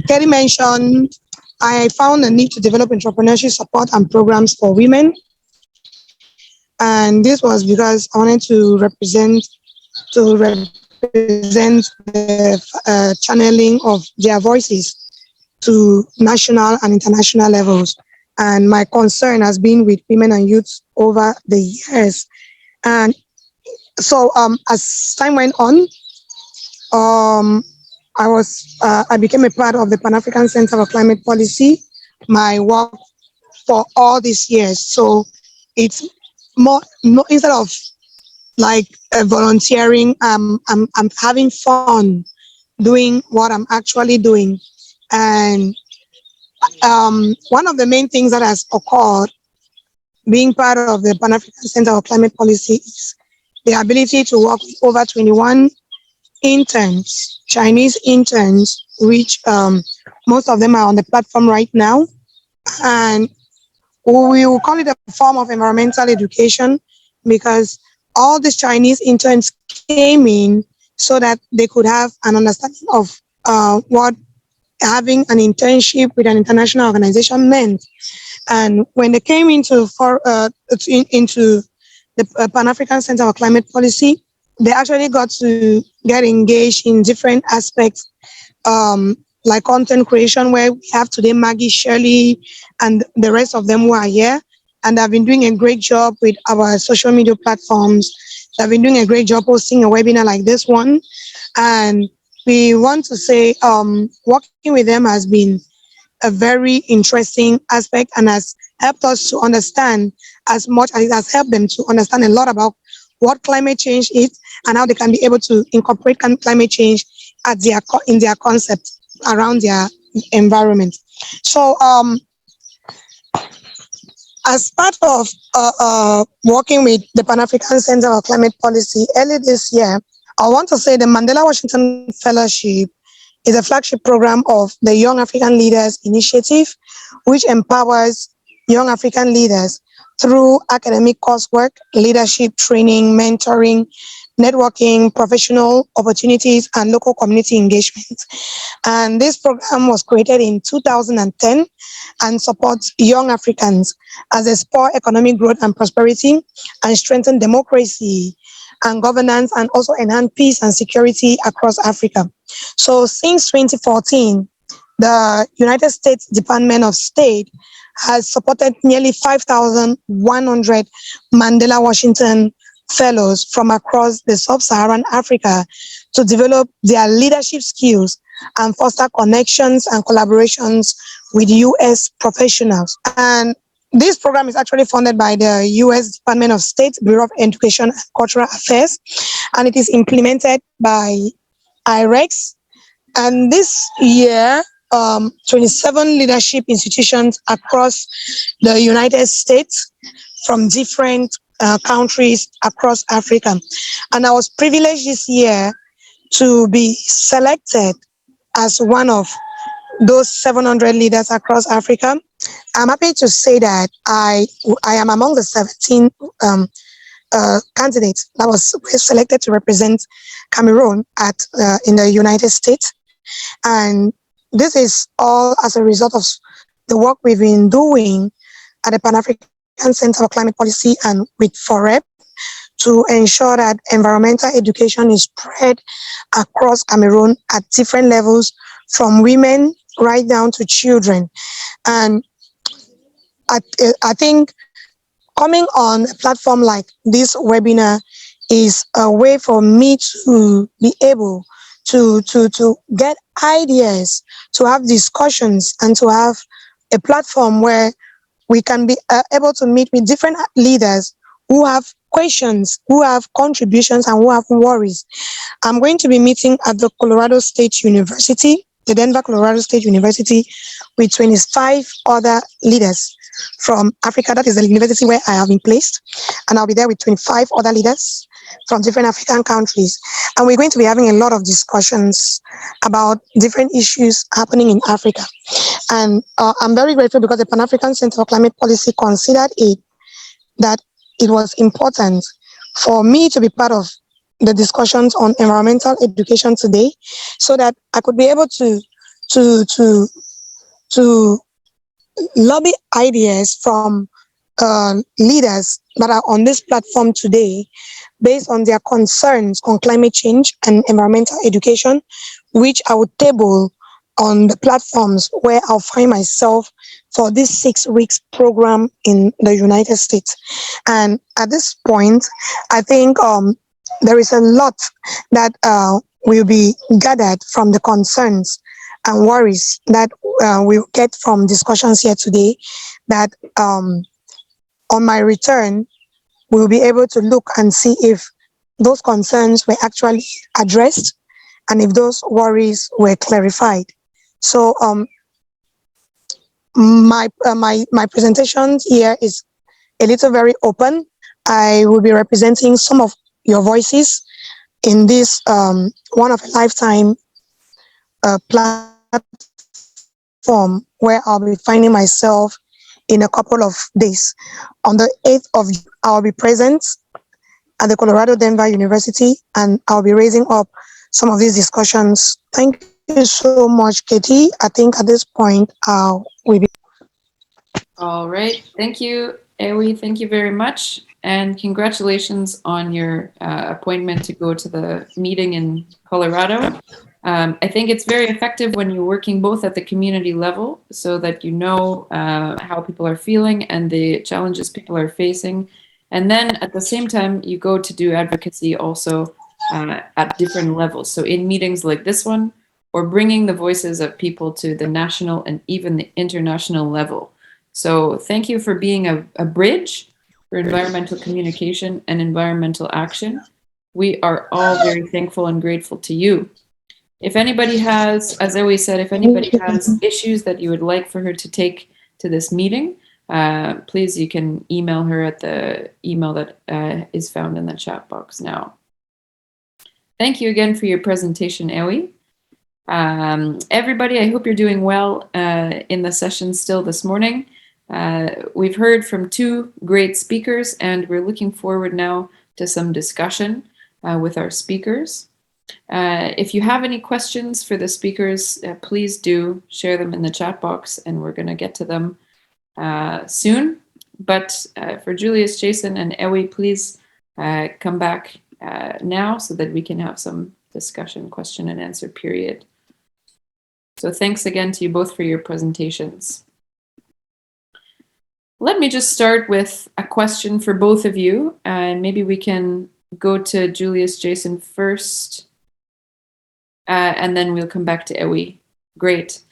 Kerry mentioned, I found a need to develop entrepreneurship support and programs for women. And this was because I wanted to represent the channeling of their voices to national and international levels. And my concern has been with women and youth over the years. And so as time went on, I became a part of the Pan-African Center for Climate Policy, my work for all these years. So it's more instead of like volunteering, I'm having fun doing what I'm actually doing. And one of the main things that has occurred being part of the Pan-African Center for Climate Policy is the ability to work with over 21 interns, Chinese interns, which most of them are on the platform right now. And we will call it a form of environmental education because all these Chinese interns came in so that they could have an understanding of what having an internship with an international organization meant. And when they came into the Pan-African Center for Climate Policy, they actually got to get engaged in different aspects, like content creation, where we have today Maggie, Shirley, and the rest of them who are here. And they've been doing a great job with our social media platforms. They've been doing a great job hosting a webinar like this one. And we want to say working with them has been a very interesting aspect and has helped us to understand as much as it has helped them to understand a lot about what climate change is and how they can be able to incorporate climate change in their concept around their environment. So as part of working with the Pan-African Center for Climate Policy early this year, I want to say the Mandela Washington Fellowship is a flagship program of the Young African Leaders Initiative, which empowers young African leaders through academic coursework, leadership training, mentoring, networking, professional opportunities, and local community engagement. And this program was created in 2010 and supports young Africans as they spur economic growth and prosperity and strengthen democracy and governance, and also enhance peace and security across Africa. So since 2014, the United States Department of State has supported nearly 5,100 Mandela Washington fellows from across the sub-Saharan Africa to develop their leadership skills and foster connections and collaborations with US professionals. And this program is actually funded by the US Department of State Bureau of Education and Cultural Affairs, and it is implemented by IREX. And this year, 27 leadership institutions across the United States from different countries across Africa. And I was privileged this year to be selected as one of those 700 leaders across Africa. I'm happy to say that I am among the 17 candidates that was selected to represent Cameroon in the United States. And this is all as a result of the work we've been doing at the Pan-African Center for Climate Policy and with FOREP to ensure that environmental education is spread across Cameroon at different levels, from women right down to children. And I think coming on a platform like this webinar is a way for me to be able to get ideas, to have discussions, and to have a platform where we can be able to meet with different leaders who have questions, who have contributions, and who have worries. I'm going to be meeting at the Colorado State University, the Denver, Colorado State University, with 25 other leaders from Africa. That is the university where I have been placed. And I'll be there with 25 other leaders from different African countries. And we're going to be having a lot of discussions about different issues happening in Africa. And I'm very grateful because the Pan-African Center for Climate Policy considered that it was important for me to be part of the discussions on environmental education today, so that I could be able to lobby ideas from leaders that are on this platform today based on their concerns on climate change and environmental education, which I would table on the platforms where I'll find myself for this 6 weeks program in the United States. And at this point, I think there is a lot that will be gathered from the concerns and worries that we'll get from discussions here today, that on my return, we'll be able to look and see if those concerns were actually addressed and if those worries were clarified. So my presentation here is a little very open. I will be representing some of your voices in this one of a lifetime platform where I'll be finding myself in a couple of days. On the 8th of June, I'll be present at the Colorado Denver University, and I'll be raising up some of these discussions. Thank you so much, Katie. I think at this point, we'll be. All right. Thank you, Ewi. Thank you very much. And congratulations on your appointment to go to the meeting in Colorado. I think it's very effective when you're working both at the community level, so that you know how people are feeling and the challenges people are facing. And then at the same time, you go to do advocacy also at different levels. So in meetings like this one, or bringing the voices of people to the national and even the international level. So thank you for being a bridge for environmental communication and environmental action. We are all very thankful and grateful to you. If anybody has, as Zoe said, if anybody has issues that you would like for her to take to this meeting, please, you can email her at the email that is found in the chat box now. Thank you again for your presentation, Ewi. Everybody, I hope you're doing well in the session still this morning. We've heard from two great speakers, and we're looking forward now to some discussion. with our speakers. If you have any questions for the speakers, please do share them in the chat box, and we're going to get to them soon. But for Julius-Jayson and Ewi, please come back now so that we can have some discussion, question and answer period. So thanks again to you both for your presentations. Let me just start with a question for both of you, and maybe we can go to Julius-Jayson first, and then we'll come back to Ewi. Great.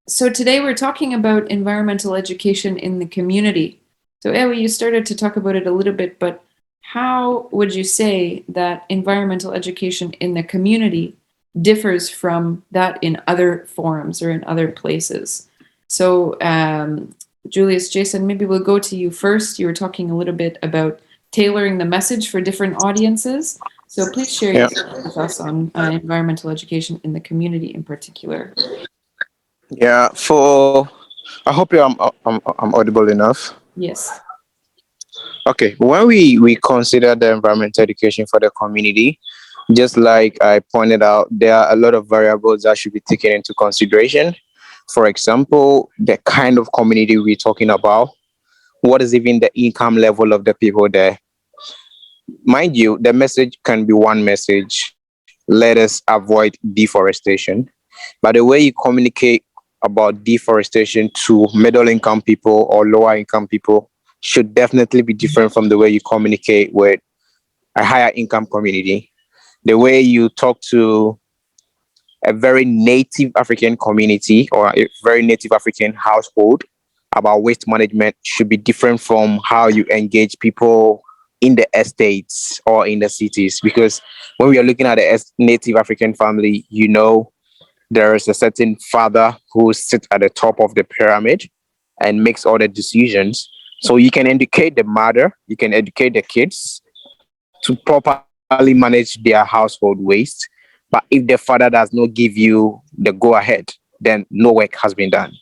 So today we're talking about environmental education in the community. So Ewi, you started to talk about it a little bit, but how would you say that environmental education in the community differs from that in other forums or in other places? So Julius-Jayson, maybe we'll go to you first. You were talking a little bit about tailoring the message for different audiences. So please share your thoughts with us on environmental education in the community in particular. Yeah, I hope I'm audible enough. Yes. Okay, when we consider the environmental education for the community, just like I pointed out, there are a lot of variables that should be taken into consideration. For example, the kind of community we're talking about, what is even the income level of the people there. Mind you, the message can be one message: let us avoid deforestation. But the way you communicate about deforestation to middle income people or lower income people should definitely be different from the way you communicate with a higher income community. The way you talk to a very native African community or a very native African household about waste management should be different from how you engage people in the estates or in the cities. Because when we are looking at a native African family, you know, there is a certain father who sits at the top of the pyramid and makes all the decisions. So you can educate the mother, you can educate the kids to properly manage their household waste. But if the father does not give you the go ahead, then no work has been done.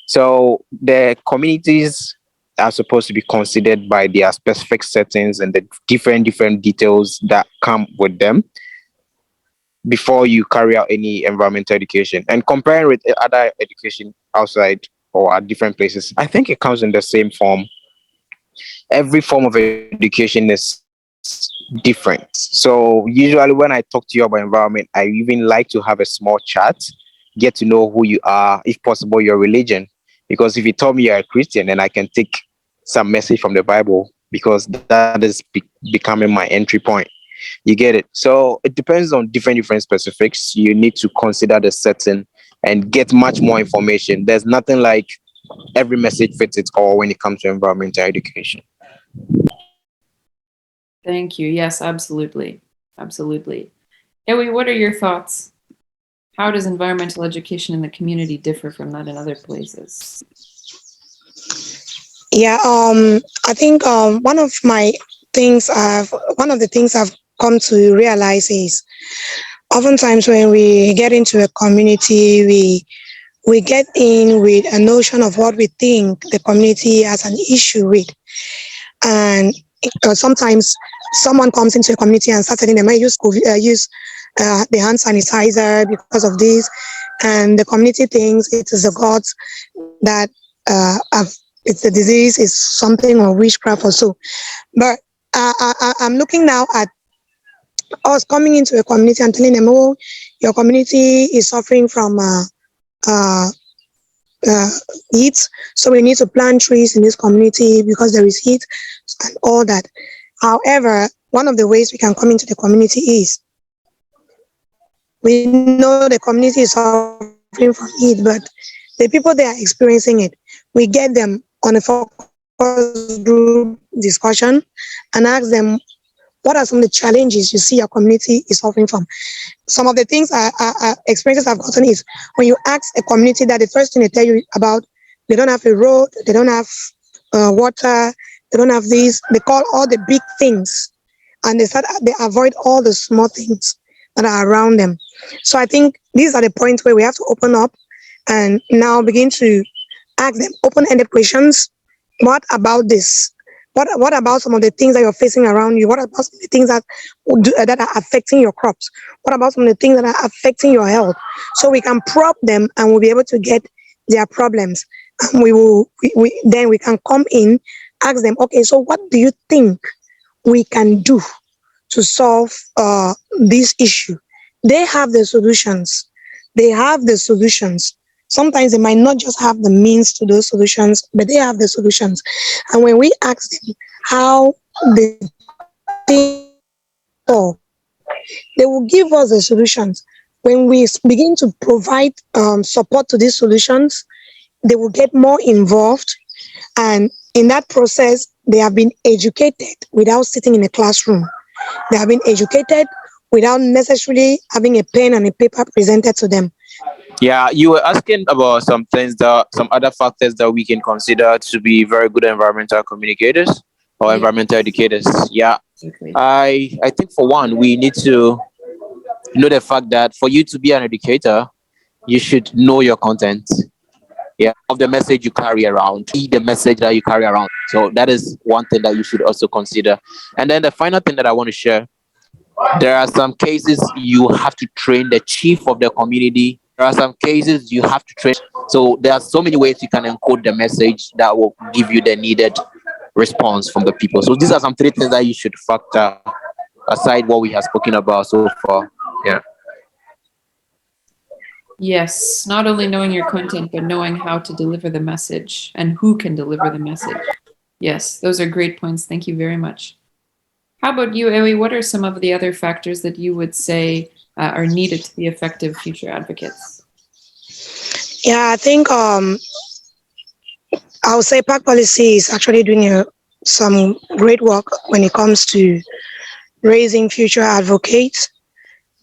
So the communities are supposed to be considered by their specific settings and the different details that come with them before you carry out any environmental education. And comparing with other education outside or at different places, I think it comes in the same form. Every form of education is different. So usually when I talk to you about environment, I even like to have a small chat, get to know who you are, if possible, your religion. Because if you tell me you're a Christian, then I can take some message from the Bible, because that is becoming my entry point. You get it? So it depends on different specifics. You need to consider the setting and get much more information. There's nothing like every message fits it all when it comes to environmental education. Thank you. Yes, absolutely. Absolutely. Ewi, what are your thoughts? How does environmental education in the community differ from that in other places? Yeah, I think one of the things I've come to realize is oftentimes when we get into a community, we get in with a notion of what we think the community has an issue with. And sometimes someone comes into a community and starts telling them, I use the hand sanitizer because of this. And the community thinks it is the gods that it's the disease, is something or witchcraft or so. But I'm looking now at us coming into a community and telling them, oh, your community is suffering from heat, so we need to plant trees in this community because there is heat and all that. However, one of the ways we can come into the community is, we know the community is suffering from heat, but the people that are experiencing it, we get them on a focus group discussion and ask them, what are some of the challenges you see your community is suffering from? Some of the things experiences I've gotten is when you ask a community that the first thing they tell you about, they don't have a road, they don't have water, they don't have this. They call all the big things, and they avoid all the small things that are around them. So I think these are the points where we have to open up and now begin to ask them open-ended questions. What about this? What about some of the things that you're facing around you? What about some of the things that that are affecting your crops? What about some of the things that are affecting your health? So we can probe them and we'll be able to get their problems. And then we can come in, ask them, okay, so what do you think we can do to solve this issue? They have the solutions. They have the solutions. Sometimes they might not just have the means to those solutions, but they have the solutions. And when we ask them how they think, they will give us the solutions. When we begin to provide support to these solutions, they will get more involved. And in that process, they have been educated without sitting in a classroom. They have been educated without necessarily having a pen and a paper presented to them. Yeah, you were asking about some other factors that we can consider to be very good environmental communicators or environmental educators. Yeah, Exactly. I think for one, we need to know the fact that for you to be an educator, you should know your content. Yeah, of the message you carry around, the message that you carry around. So that is one thing that you should also consider. And then the final thing that I want to share, there are some cases you have to train the chief of the community. There are some cases you have to train. So there are so many ways you can encode the message that will give you the needed response from the people. So these are some three things that you should factor aside what we have spoken about so far. Yeah. Yes, not only knowing your content, but knowing how to deliver the message and who can deliver the message. Yes, those are great points. Thank you very much. How about you, Ewi? What are some of the other factors that you would say are needed to be effective future advocates? Yeah, I think I would say park policy is actually doing some great work when it comes to raising future advocates.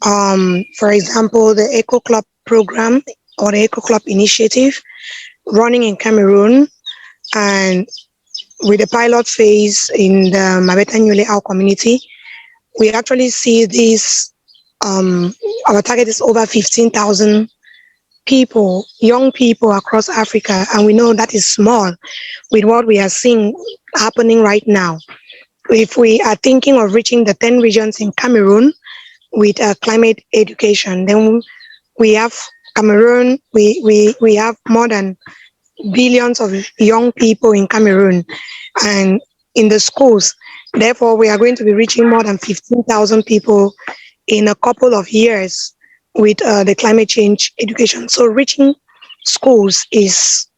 For example, the Eco Club program or the Eco Club initiative running in Cameroon, and with the pilot phase in the Mabetanyule Ao community, we actually see this. Our target is over 15,000 people, young people across Africa, and we know that is small with what we are seeing happening right now. If we are thinking of reaching the 10 regions in Cameroon with climate education, then we have Cameroon, we have more than billions of young people in Cameroon and in the schools. Therefore, we are going to be reaching more than 15,000 people in a couple of years with the climate change education. So reaching schools is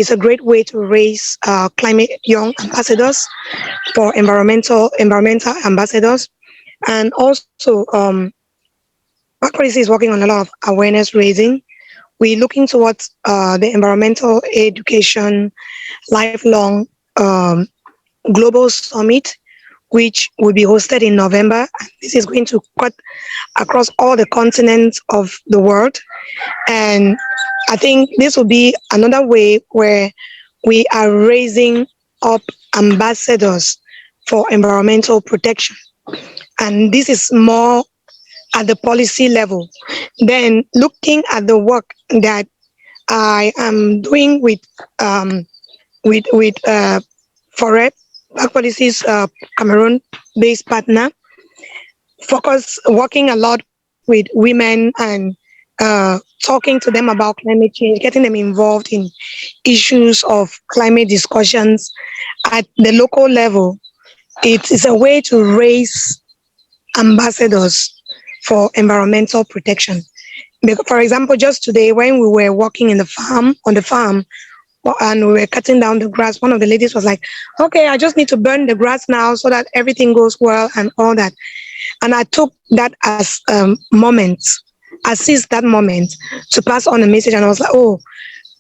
a great way to raise climate young ambassadors for environmental ambassadors. And also, Park Policy is working on a lot of awareness raising. We're looking towards the environmental education lifelong global summit, which will be hosted in November. This is going to cut across all the continents of the world. And I think this will be another way where we are raising up ambassadors for environmental protection. And this is more at the policy level. Then looking at the work that I am doing with FOREP, Park Policy's Cameroon-based partner, working a lot with women and talking to them about climate change, getting them involved in issues of climate discussions at the local level. It is a way to raise ambassadors for environmental protection. For example, just today when we were working on the farm, and we were cutting down the grass, one of the ladies was like, okay, I just need to burn the grass now so that everything goes well and all that. And I took that as a moment, I seized that moment to pass on a message. And I was like, oh,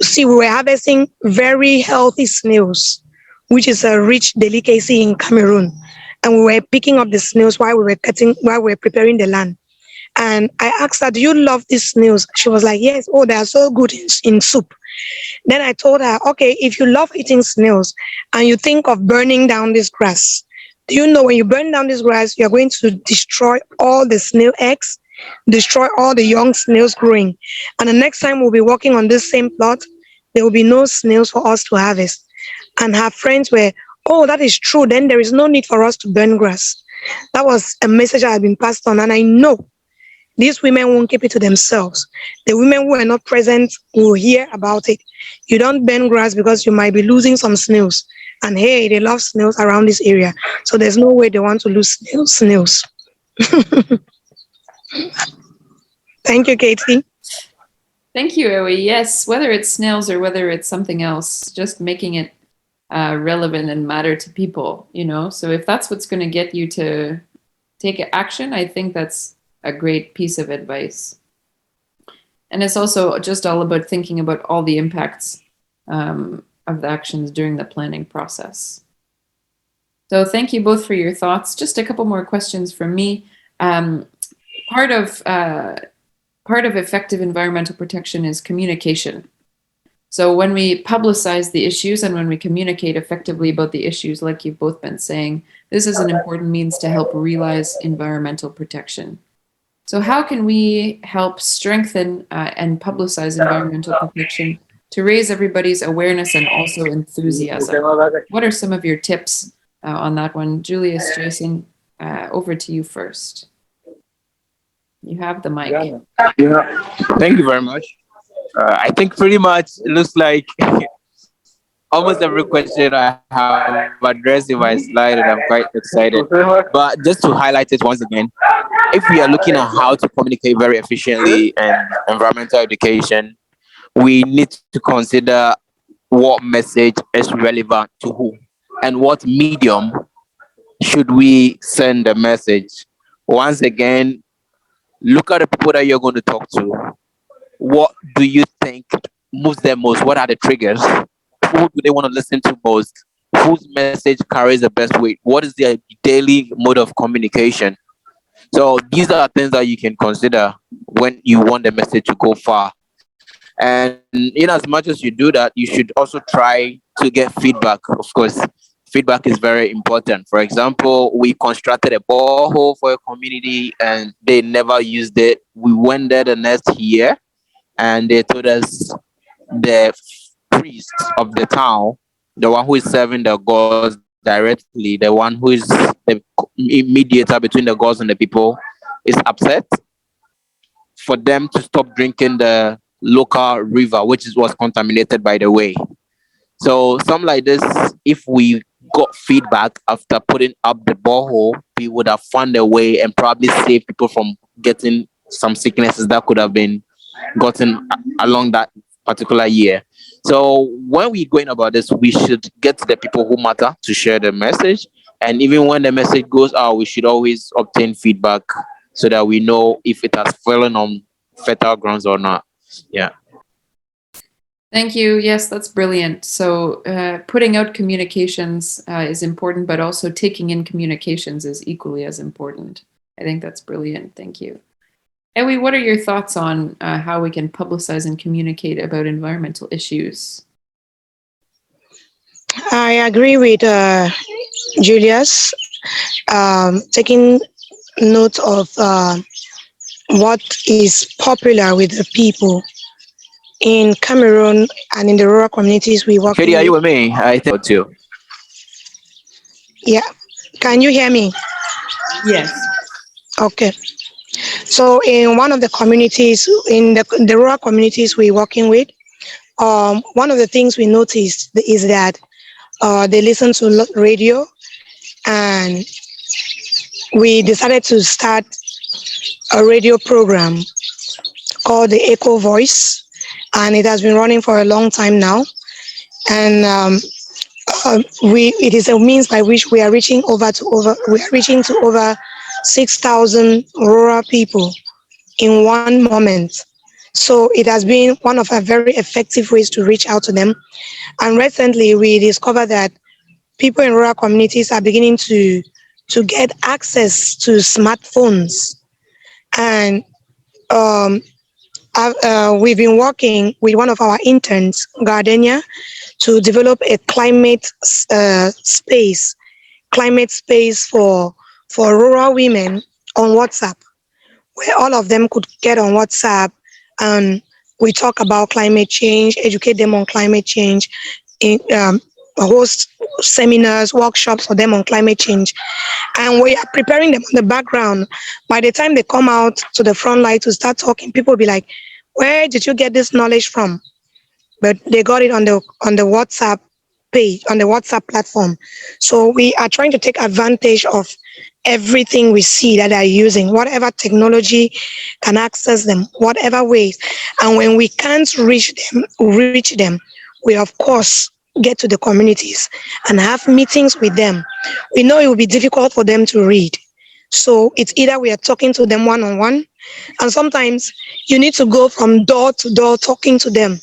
see, we were harvesting very healthy snails, which is a rich delicacy in Cameroon. And we were picking up the snails while we were preparing the land. And I asked her, do you love these snails? She was like, yes, oh, they are so good in soup. Then I told her, okay, if you love eating snails and you think of burning down this grass, do you know when you burn down this grass, you're going to destroy all the snail eggs, destroy all the young snails growing. And the next time we'll be working on this same plot, there will be no snails for us to harvest. And her friends were oh, that is true, then there is no need for us to burn grass. That was a message that had been passed on, and I know these women won't keep it to themselves. The women who are not present will hear about it. You don't burn grass because you might be losing some snails. And hey, they love snails around this area. So there's no way they want to lose snails. Thank you, Katie. Thank you, Ewe. Yes, whether it's snails or whether it's something else, just making it relevant and matter to people, you know? So if that's what's going to get you to take action, I think that's a great piece of advice. And it's also just all about thinking about all the impacts of the actions during the planning process. So thank you both for your thoughts. Just a couple more questions from me. Part of effective environmental protection is communication. So when we publicize the issues and when we communicate effectively about the issues, like you've both been saying, this is an important means to help realize environmental protection. So how can we help strengthen and publicize environmental protection to raise everybody's awareness and also enthusiasm? What are some of your tips on that one? Julius-Jayson, over to you first. You have the mic. Yeah. Thank you very much. I think pretty much it looks like almost every question I have addressed in my slide, and I'm quite excited. But just to highlight it once again, if we are looking at how to communicate very efficiently in environmental education, we need to consider what message is relevant to who and what medium should we send the message. Once again, look at the people that you're going to talk to. What do you think moves them most? What are the triggers? Who do they want to listen to most? Whose message carries the best weight? What is their daily mode of communication? So these are things that you can consider when you want the message to go far. And in as much as you do that, you should also try to get feedback. Of course, feedback is very important. For example, we constructed a borehole for a community and they never used it. We went there the next year and they told us the priest of the town, the one who is serving the gods directly, the one who is the mediator between the gods and the people, is upset for them to stop drinking the local river, which was contaminated by the way. So something like this, if we got feedback after putting up the borehole, we would have found a way and probably saved people from getting some sicknesses that could have been gotten along that particular year. So when we're going about this, we should get the people who matter to share the message. And even when the message goes out, we should always obtain feedback so that we know if it has fallen on fertile grounds or not. Yeah. Thank you. Yes, that's brilliant. So putting out communications is important, but also taking in communications is equally as important. I think that's brilliant. Thank you. Ewe, what are your thoughts on how we can publicize and communicate about environmental issues? I agree with Julius, taking note of what is popular with the people in Cameroon and in the rural communities we work Katie, are you with me? I think too. Yeah. Can you hear me? Yes. Okay. So in one of the communities, in the rural communities we're working with, one of the things we noticed is that they listen to radio, and we decided to start a radio program called the Echo Voice, and it has been running for a long time now. And it is a means by which we are reaching to over 6,000 rural people in one moment. So it has been one of our very effective ways to reach out to them. And recently we discovered that people in rural communities are beginning to get access to smartphones. And we've been working with one of our interns, Gardenia, to develop a climate space for rural women on WhatsApp, where all of them could get on WhatsApp and we talk about climate change, educate them on climate change, host seminars, workshops for them on climate change. And we are preparing them on the background. By the time they come out to the front line to start talking, people will be like, where did you get this knowledge from? But they got it on the WhatsApp page, on the WhatsApp platform. So we are trying to take advantage of everything we see that they're using, whatever technology can access them, whatever ways. And when we can't reach them, we of course get to the communities and have meetings with them. We know it will be difficult for them to read. So it's either we are talking to them one-on-one, and sometimes you need to go from door to door talking to them.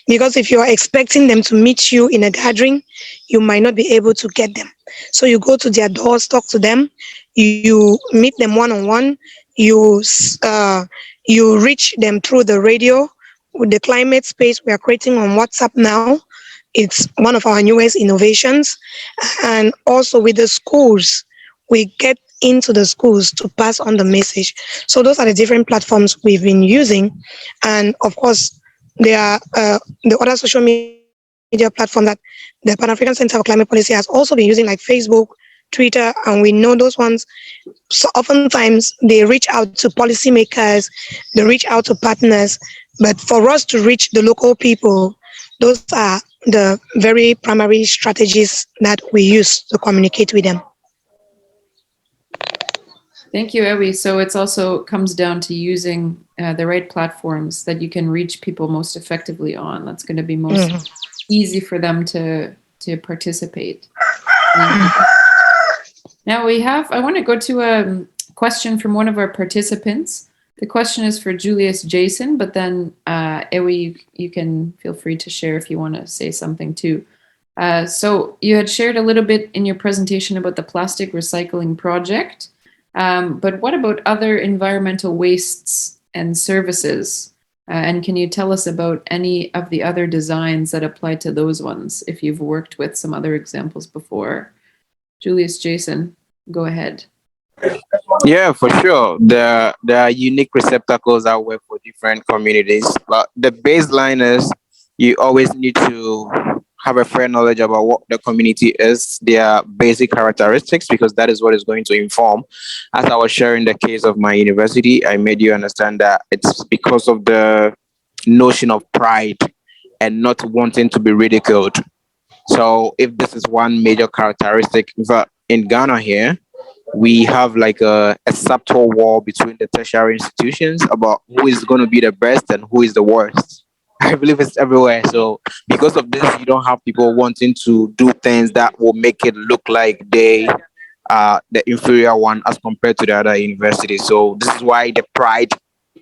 Because if you are expecting them to meet you in a gathering, you might not be able to get them. So you go to their doors, talk to them, you meet them one-on-one, you reach them through the radio. With the climate space we are creating on WhatsApp now, it's one of our newest innovations. And also with the schools, we get into the schools to pass on the message. So those are the different platforms we've been using. And of course, there are the other social media platform that the Pan-African Center for Climate Policy has also been using, like Facebook, Twitter, and we know those ones. So oftentimes they reach out to policymakers, they reach out to partners, but for us to reach the local people, those are the very primary strategies that we use to communicate with them. Thank you, Ewi. So it's also comes down to using the right platforms that you can reach people most effectively on. That's going to be most easy for them to participate. Now I want to go to a question from one of our participants. The question is for Julius-Jayson, but then Ewi, you can feel free to share if you want to say something too. So you had shared a little bit in your presentation about the plastic recycling project. But what about other environmental wastes and services? And can you tell us about any of the other designs that apply to those ones, if you've worked with some other examples before? Julius-Jayson, go ahead. Yeah, for sure. There are unique receptacles that work for different communities, but the baseline is you always need to have a fair knowledge about what the community is, their basic characteristics, because that is what is going to inform. As I was sharing the case of my university, I made you understand that it's because of the notion of pride and not wanting to be ridiculed. So if this is one major characteristic, in Ghana here, we have like a subtle war between the tertiary institutions about who is going to be the best and who is the worst. I believe it's everywhere. So because of this, you don't have people wanting to do things that will make it look like they are the inferior one as compared to the other universities. So this is why the pride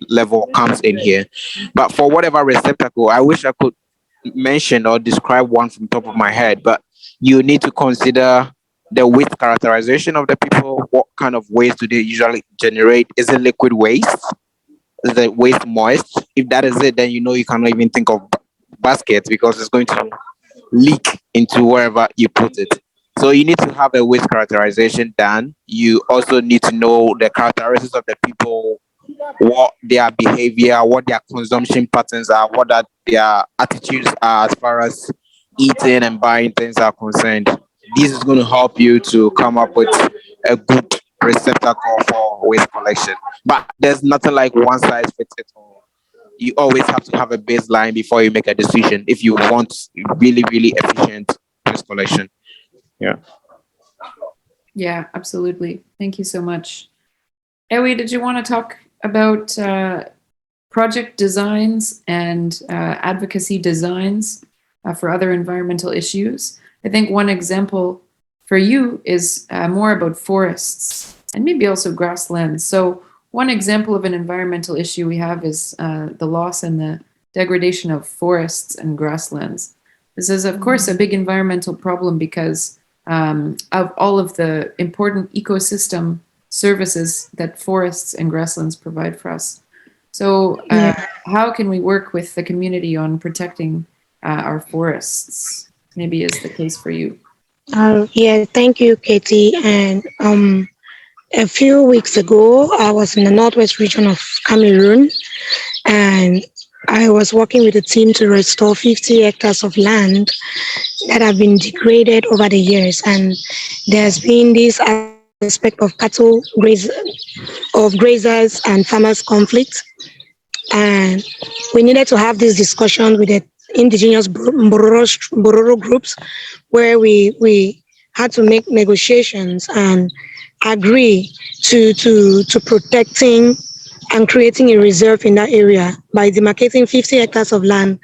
level comes in here. But for whatever receptacle, I wish I could mention or describe one from top of my head, but you need to consider the waste characterization of the people. What kind of waste do they usually generate? Is it liquid waste? Is the waste moist? If that is it, then you know you cannot even think of baskets because it's going to leak into wherever you put it. So you need to have a waste characterization done. You also need to know the characteristics of the people, what their behavior, what their consumption patterns are, what are their attitudes are as far as eating and buying things are concerned. This is going to help you to come up with a good receptacle for waste collection. But there's nothing like one size fits it all. You always have to have a baseline before you make a decision if you want really, really efficient waste collection. Yeah. Yeah, absolutely. Thank you so much. Ewi, did you want to talk about project designs and advocacy designs for other environmental issues? I think one example for you is more about forests and maybe also grasslands. So one example of an environmental issue we have is the loss and the degradation of forests and grasslands. This is, of course, a big environmental problem because of all of the important ecosystem services that forests and grasslands provide for us. So how can we work with the community on protecting our forests? Maybe is the case for you. Yeah, thank you, Katie. And a few weeks ago, I was in the northwest region of Cameroon, and I was working with a team to restore 50 hectares of land that have been degraded over the years. And there's been this aspect of grazers and farmers conflict. And we needed to have this discussion with the indigenous Bororo groups where we had to make negotiations and agree to protecting and creating a reserve in that area by demarcating 50 hectares of land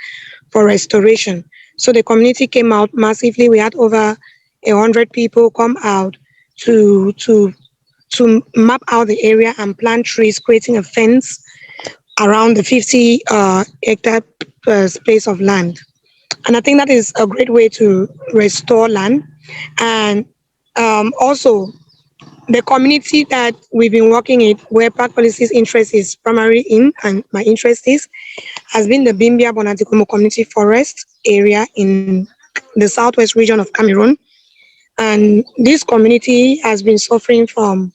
for restoration. So the community came out massively. We had over 100 people come out to to to map out the area and plant trees, creating a fence around the 50 hectare space of land. And I think that is a great way to restore land. And also, the community that we've been working in, where Park Policy's interest is primarily in, and my interest is, has been the Bimbia Bonatikomo Community Forest area in the southwest region of Cameroon. And this community has been suffering from,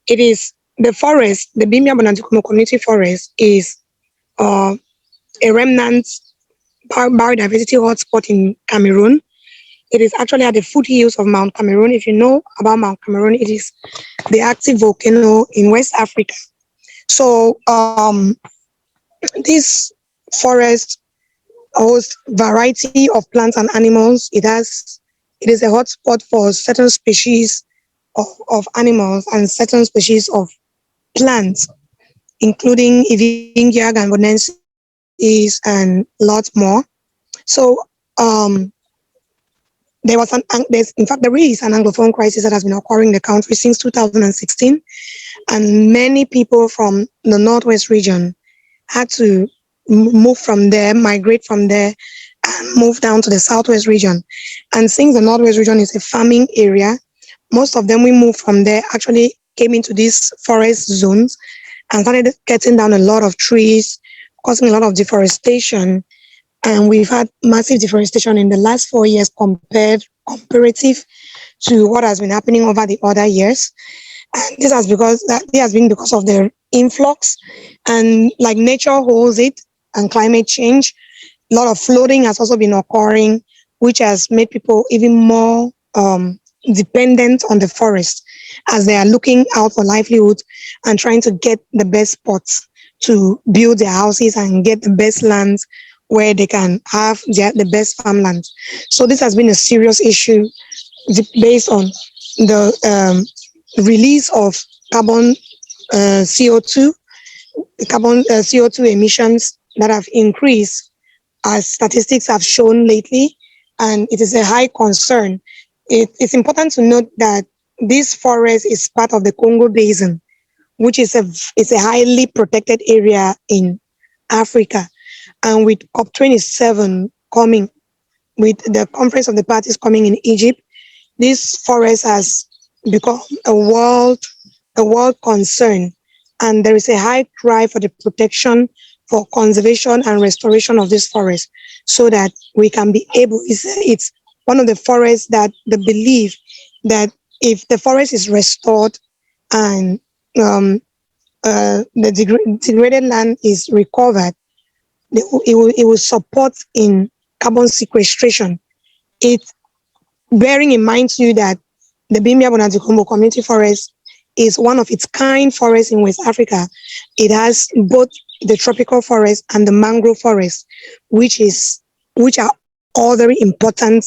it is the forest, the Bimbia Bonatikomo Community Forest is a remnant biodiversity hotspot in Cameroon. It is actually at the foothills of Mount Cameroon. If you know about Mount Cameroon, it is the active volcano in West Africa. So this forest hosts variety of plants and animals. It is a hotspot for certain species of animals and certain species of plants, including Ivingia gambonensis and lots more. So there's there is an Anglophone crisis that has been occurring in the country since 2016, and many people from the Northwest region had to move from there, migrate from there, and move down to the Southwest region. And since the Northwest region is a farming area, most of them we moved from there actually came into these forest zones and started cutting down a lot of trees, causing a lot of deforestation. And we've had massive deforestation in the last 4 years comparative to what has been happening over the other years. And this has been because of the influx, and like nature holds it, and climate change. A lot of flooding has also been occurring, which has made people even more dependent on the forest as they are looking out for livelihood and trying to get the best spots to build their houses and get the best lands where they can have the best farmlands. So this has been a serious issue based on the release of carbon CO2, CO2 emissions that have increased as statistics have shown lately, and it is a high concern. It's important to note that this forest is part of the Congo Basin, which is a highly protected area in Africa. And with COP27 coming, with the Conference of the Parties coming in Egypt, this forest has become a world concern. And there is a high cry for the protection, for conservation and restoration of this forest, so that we can be able, it's one of the forests that they believe that if the forest is restored and the degraded land is recovered, it will support in carbon sequestration. It's bearing in mind too that the Bimbia Bonatikomo Community Forest is one of its kind forests in West Africa. It has both the tropical forest and the mangrove forest, which are all very important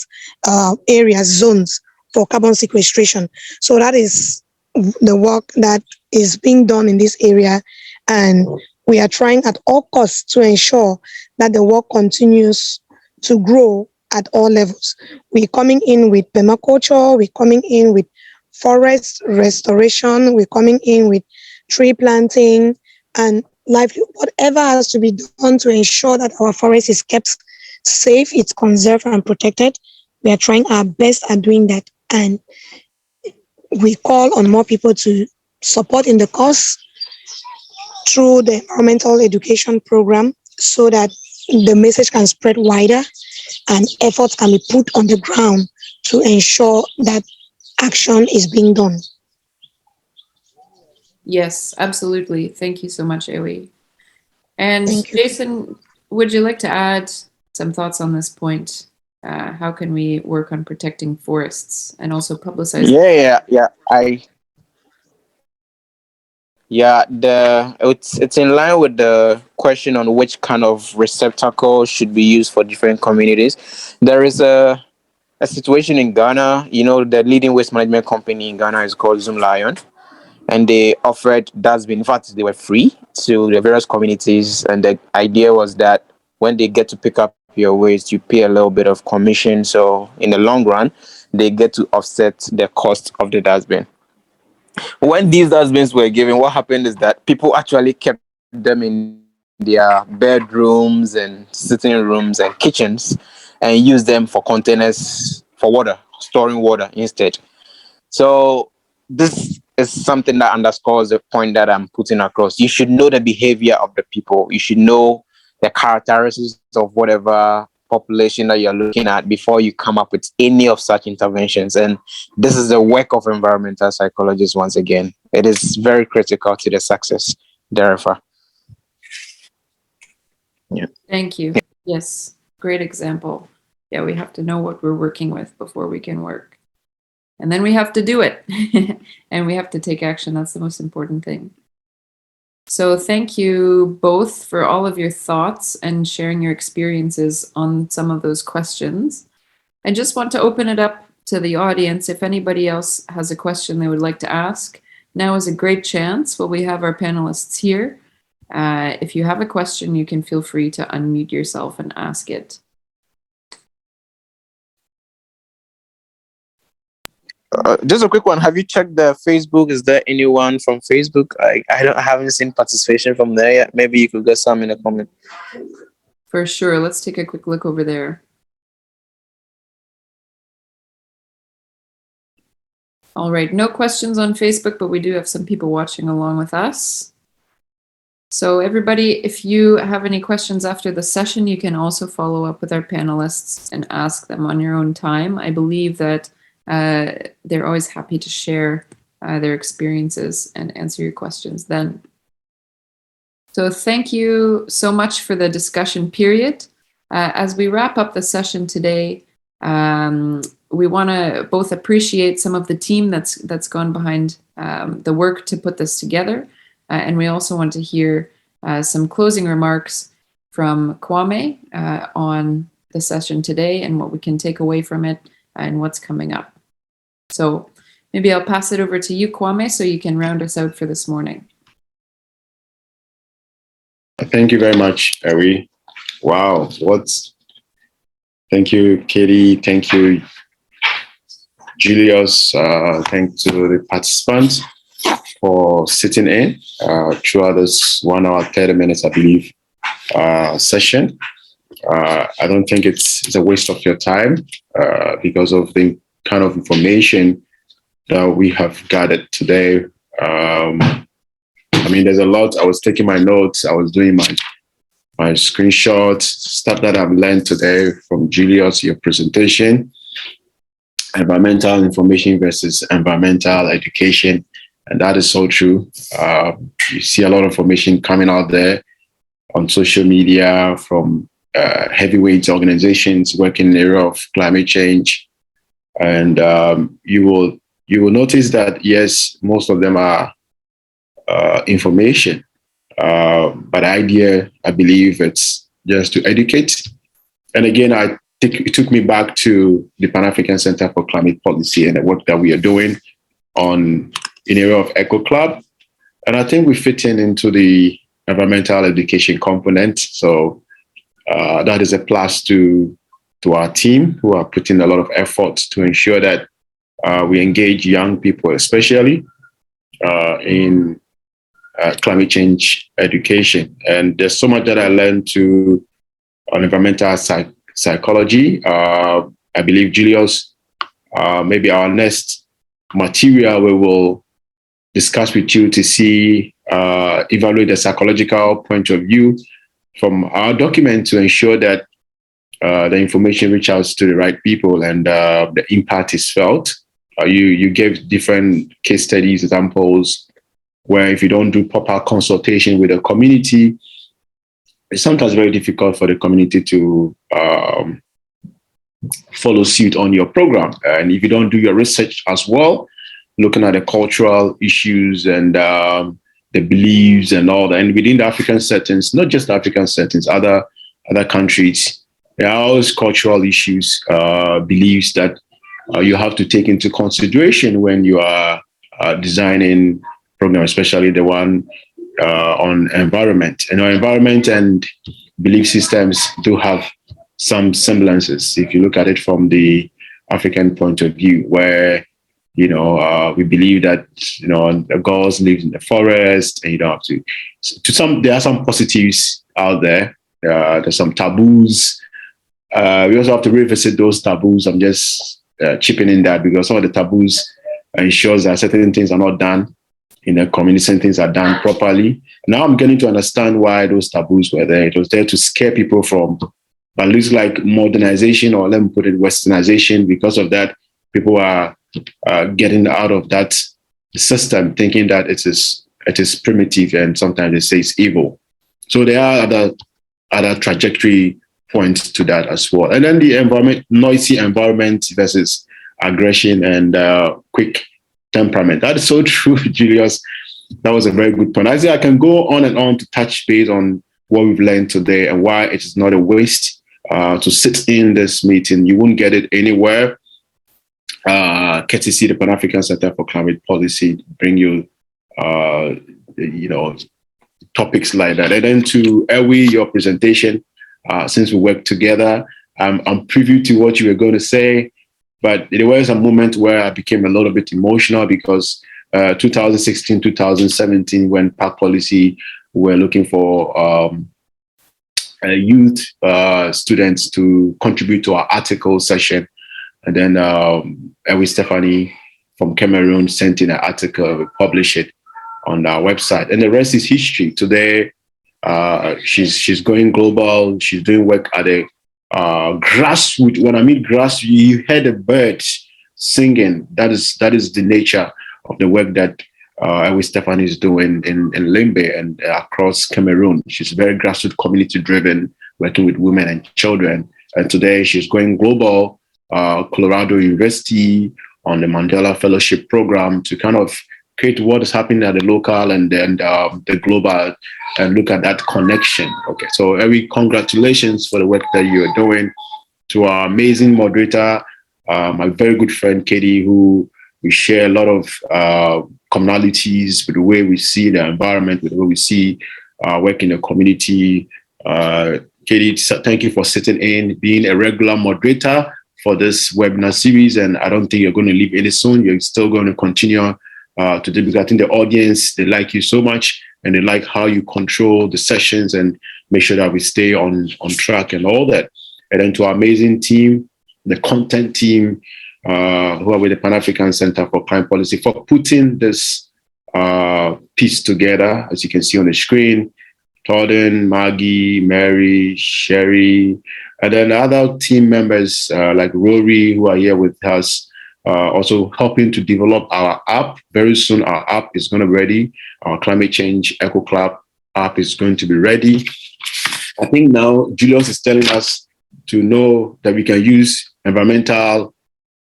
zones for carbon sequestration. So that is the work that is being done in this area, and we are trying at all costs to ensure that the work continues to grow at all levels. We're coming in with permaculture, we're coming in with forest restoration, we're coming in with tree planting and livelihood, whatever has to be done to ensure that our forest is kept safe, it's conserved and protected. We are trying our best at doing that. And we call on more people to support in the cause through the environmental education program, so that the message can spread wider and efforts can be put on the ground to ensure that action is being done. Yes, absolutely. Thank you so much, Ewi. And Thank you. Jason, would you like to add some thoughts on this point? How can we work on protecting forests and also publicize? It's in line with the question on which kind of receptacle should be used for different communities. There is a situation in Ghana. You know, the leading waste management company in Ghana is called Zoom Lion, and they offered dustbin. In fact, they were free to the various communities, and the idea was that when they get to pick up your waste, you pay a little bit of commission. So in the long run, they get to offset the cost of the dustbin. When these dustbins were given, what happened is that people actually kept them in their bedrooms and sitting rooms and kitchens and used them for containers for water, storing water instead. So this is something that underscores the point that I'm putting across. You should know the behavior of the people. You should know the characteristics of whatever population that you're looking at before you come up with any of such interventions. And this is the work of environmental psychologists once again. It is very critical to the success, therefore. Yeah. Thank you. Yes, great example. Yeah, we have to know what we're working with before we can work. And then we have to do it. And we have to take action. That's the most important thing. So thank you both for all of your thoughts and sharing your experiences on some of those questions. I just want to open it up to the audience. If anybody else has a question they would like to ask, now is a great chance. Well, we have our panelists here. If you have a question, you can feel free to unmute yourself and ask it. Just a quick one. Have you checked the Facebook? Is there anyone from Facebook? I haven't seen participation from there yet. Maybe you could get some in the comment. For sure. Let's take a quick look over there. All right. No questions on Facebook, but we do have some people watching along with us. So everybody, if you have any questions after the session, you can also follow up with our panelists and ask them on your own time. I believe that they're always happy to share their experiences and answer your questions then. So thank you so much for the discussion period. As we wrap up the session today, we want to both appreciate some of the team that's gone behind the work to put this together. And we also want to hear some closing remarks from Kwame on the session today and what we can take away from it and what's coming up. So maybe I'll pass it over to you, Kwame, so you can round us out for this morning. Thank you very much, Ari. Wow, thank you, Katie. Thank you, Julius. Thanks to the participants for sitting in throughout this 1 hour, 30 minutes, I believe, session. I don't think it's a waste of your time because of the kind of information that we have gathered today. I mean, there's a lot. I was taking my notes. I was doing my screenshots, stuff that I've learned today from Julius, your presentation, environmental information versus environmental education. And that is so true. You see a lot of information coming out there on social media from heavyweight organizations working in the area of climate change. And you will notice that, yes, most of them are information. But the idea, I believe, it's just to educate. And again, I think it took me back to the Pan-African Center for Climate Policy and the work that we are doing in the area of Eco Club. And I think we fit into the environmental education component. So that is a plus to our team who are putting a lot of effort to ensure that we engage young people, especially in climate change education. And there's so much that I learned on environmental psychology. I believe, Julius, maybe our next material we will discuss with you to see, evaluate the psychological point of view from our document to ensure that the information reaches to the right people and the impact is felt. You gave different case studies, examples, where if you don't do proper consultation with the community, it's sometimes very difficult for the community to follow suit on your program. And if you don't do your research as well, looking at the cultural issues and the beliefs and all that, and within the African settings, not just African settings, other countries, there are always cultural issues, beliefs that you have to take into consideration when you are designing program, especially the one on environment. And our environment and belief systems do have some semblances. If you look at it from the African point of view, where we believe that the gods live in the forest, and you don't have to some. There are some positives out there. There's some taboos. We also have to revisit those taboos. I'm just chipping in that because some of the taboos ensures that certain things are not done in the community, certain things are done properly. Now I'm getting to understand why those taboos were there. It was there to scare people from, but it looks like modernization, or let me put it, westernization. Because of that, people are getting out of that system, thinking that it is primitive, and sometimes they say it's evil. So there are other trajectory points to that as well. And then the environment, noisy environment versus aggression and quick temperament. That is so true, Julius. That was a very good point. I can go on and on to touch base on what we've learned today and why it is not a waste to sit in this meeting. You won't get it anywhere. Courtesy the Pan-African Center for Climate Policy bring you, topics like that. And then to Ewi, your presentation, since we worked together, I'm privy to what you were going to say, but there was a moment where I became a little bit emotional because 2016, 2017, when Park Policy were looking for youth students to contribute to our article session. And then Ewi Stephanie from Cameroon sent in an article, we published it on our website. And the rest is history. Today, she's going global. She's doing work at a grassroots. When I mean grassroots, you hear the birds singing. That is the nature of the work that Ewi Stephanie is doing in Limbe and across Cameroon. She's very grassroots, community driven, working with women and children. And today she's going global, Colorado University on the Mandela Fellowship Program to kind of create what is happening at the local and then the global, and look at that connection. Okay, so Ewi, congratulations for the work that you are doing. To our amazing moderator, my very good friend Katie, who we share a lot of commonalities with the way we see the environment, with the way we see work in the community. Katie, thank you for sitting in, being a regular moderator for this webinar series, and I don't think you're going to leave any soon. You're still going to continue to do, because I think the audience, they like you so much, and they like how you control the sessions and make sure that we stay on track and all that. And then to our amazing team, the content team, who are with the Pan-African Center for Climate Policy, for putting this piece together, as you can see on the screen. Torden, Maggie, Mary, Sherry, and then other team members like Rory, who are here with us, also helping to develop our app. Very soon our app is going to be ready. Our Climate Change Eco Club app is going to be ready. I think now Julius is telling us to know that we can use environmental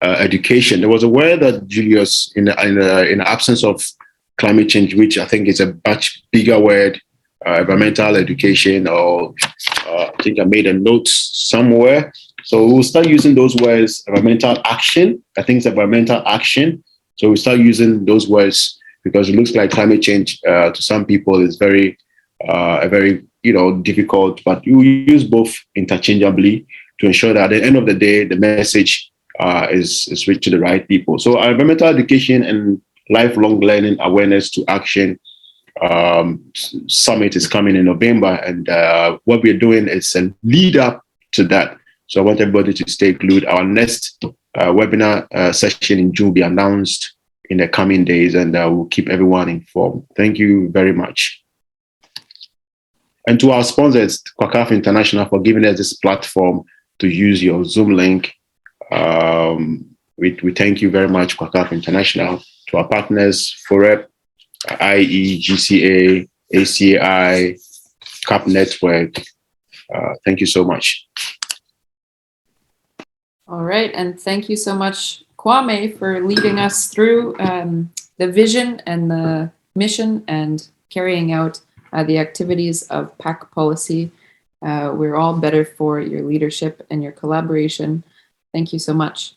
education. There was a word that Julius, in the absence of climate change, which I think is a much bigger word, environmental education, or I think I made a note somewhere. So we'll start using those words, environmental action. I think it's environmental action. So we start using those words because it looks like climate change to some people is very difficult, but you use both interchangeably to ensure that at the end of the day, the message is reached to the right people. So our environmental education and lifelong learning awareness to action summit is coming in November, and what we're doing is a lead up to that. So I want everybody to stay glued. Our next webinar session in June will be announced in the coming days, and we'll keep everyone informed. Thank you very much. And to our sponsors, Kwakaf International, for giving us this platform to use your Zoom link. We thank you very much, Kwakaf International. To our partners, FOREP, IE, GCA, ACI, CAP network. Thank you so much. All right, and thank you so much, Kwame, for leading us through the vision and the mission and carrying out the activities of PAC policy. We're all better for your leadership and your collaboration. Thank you so much.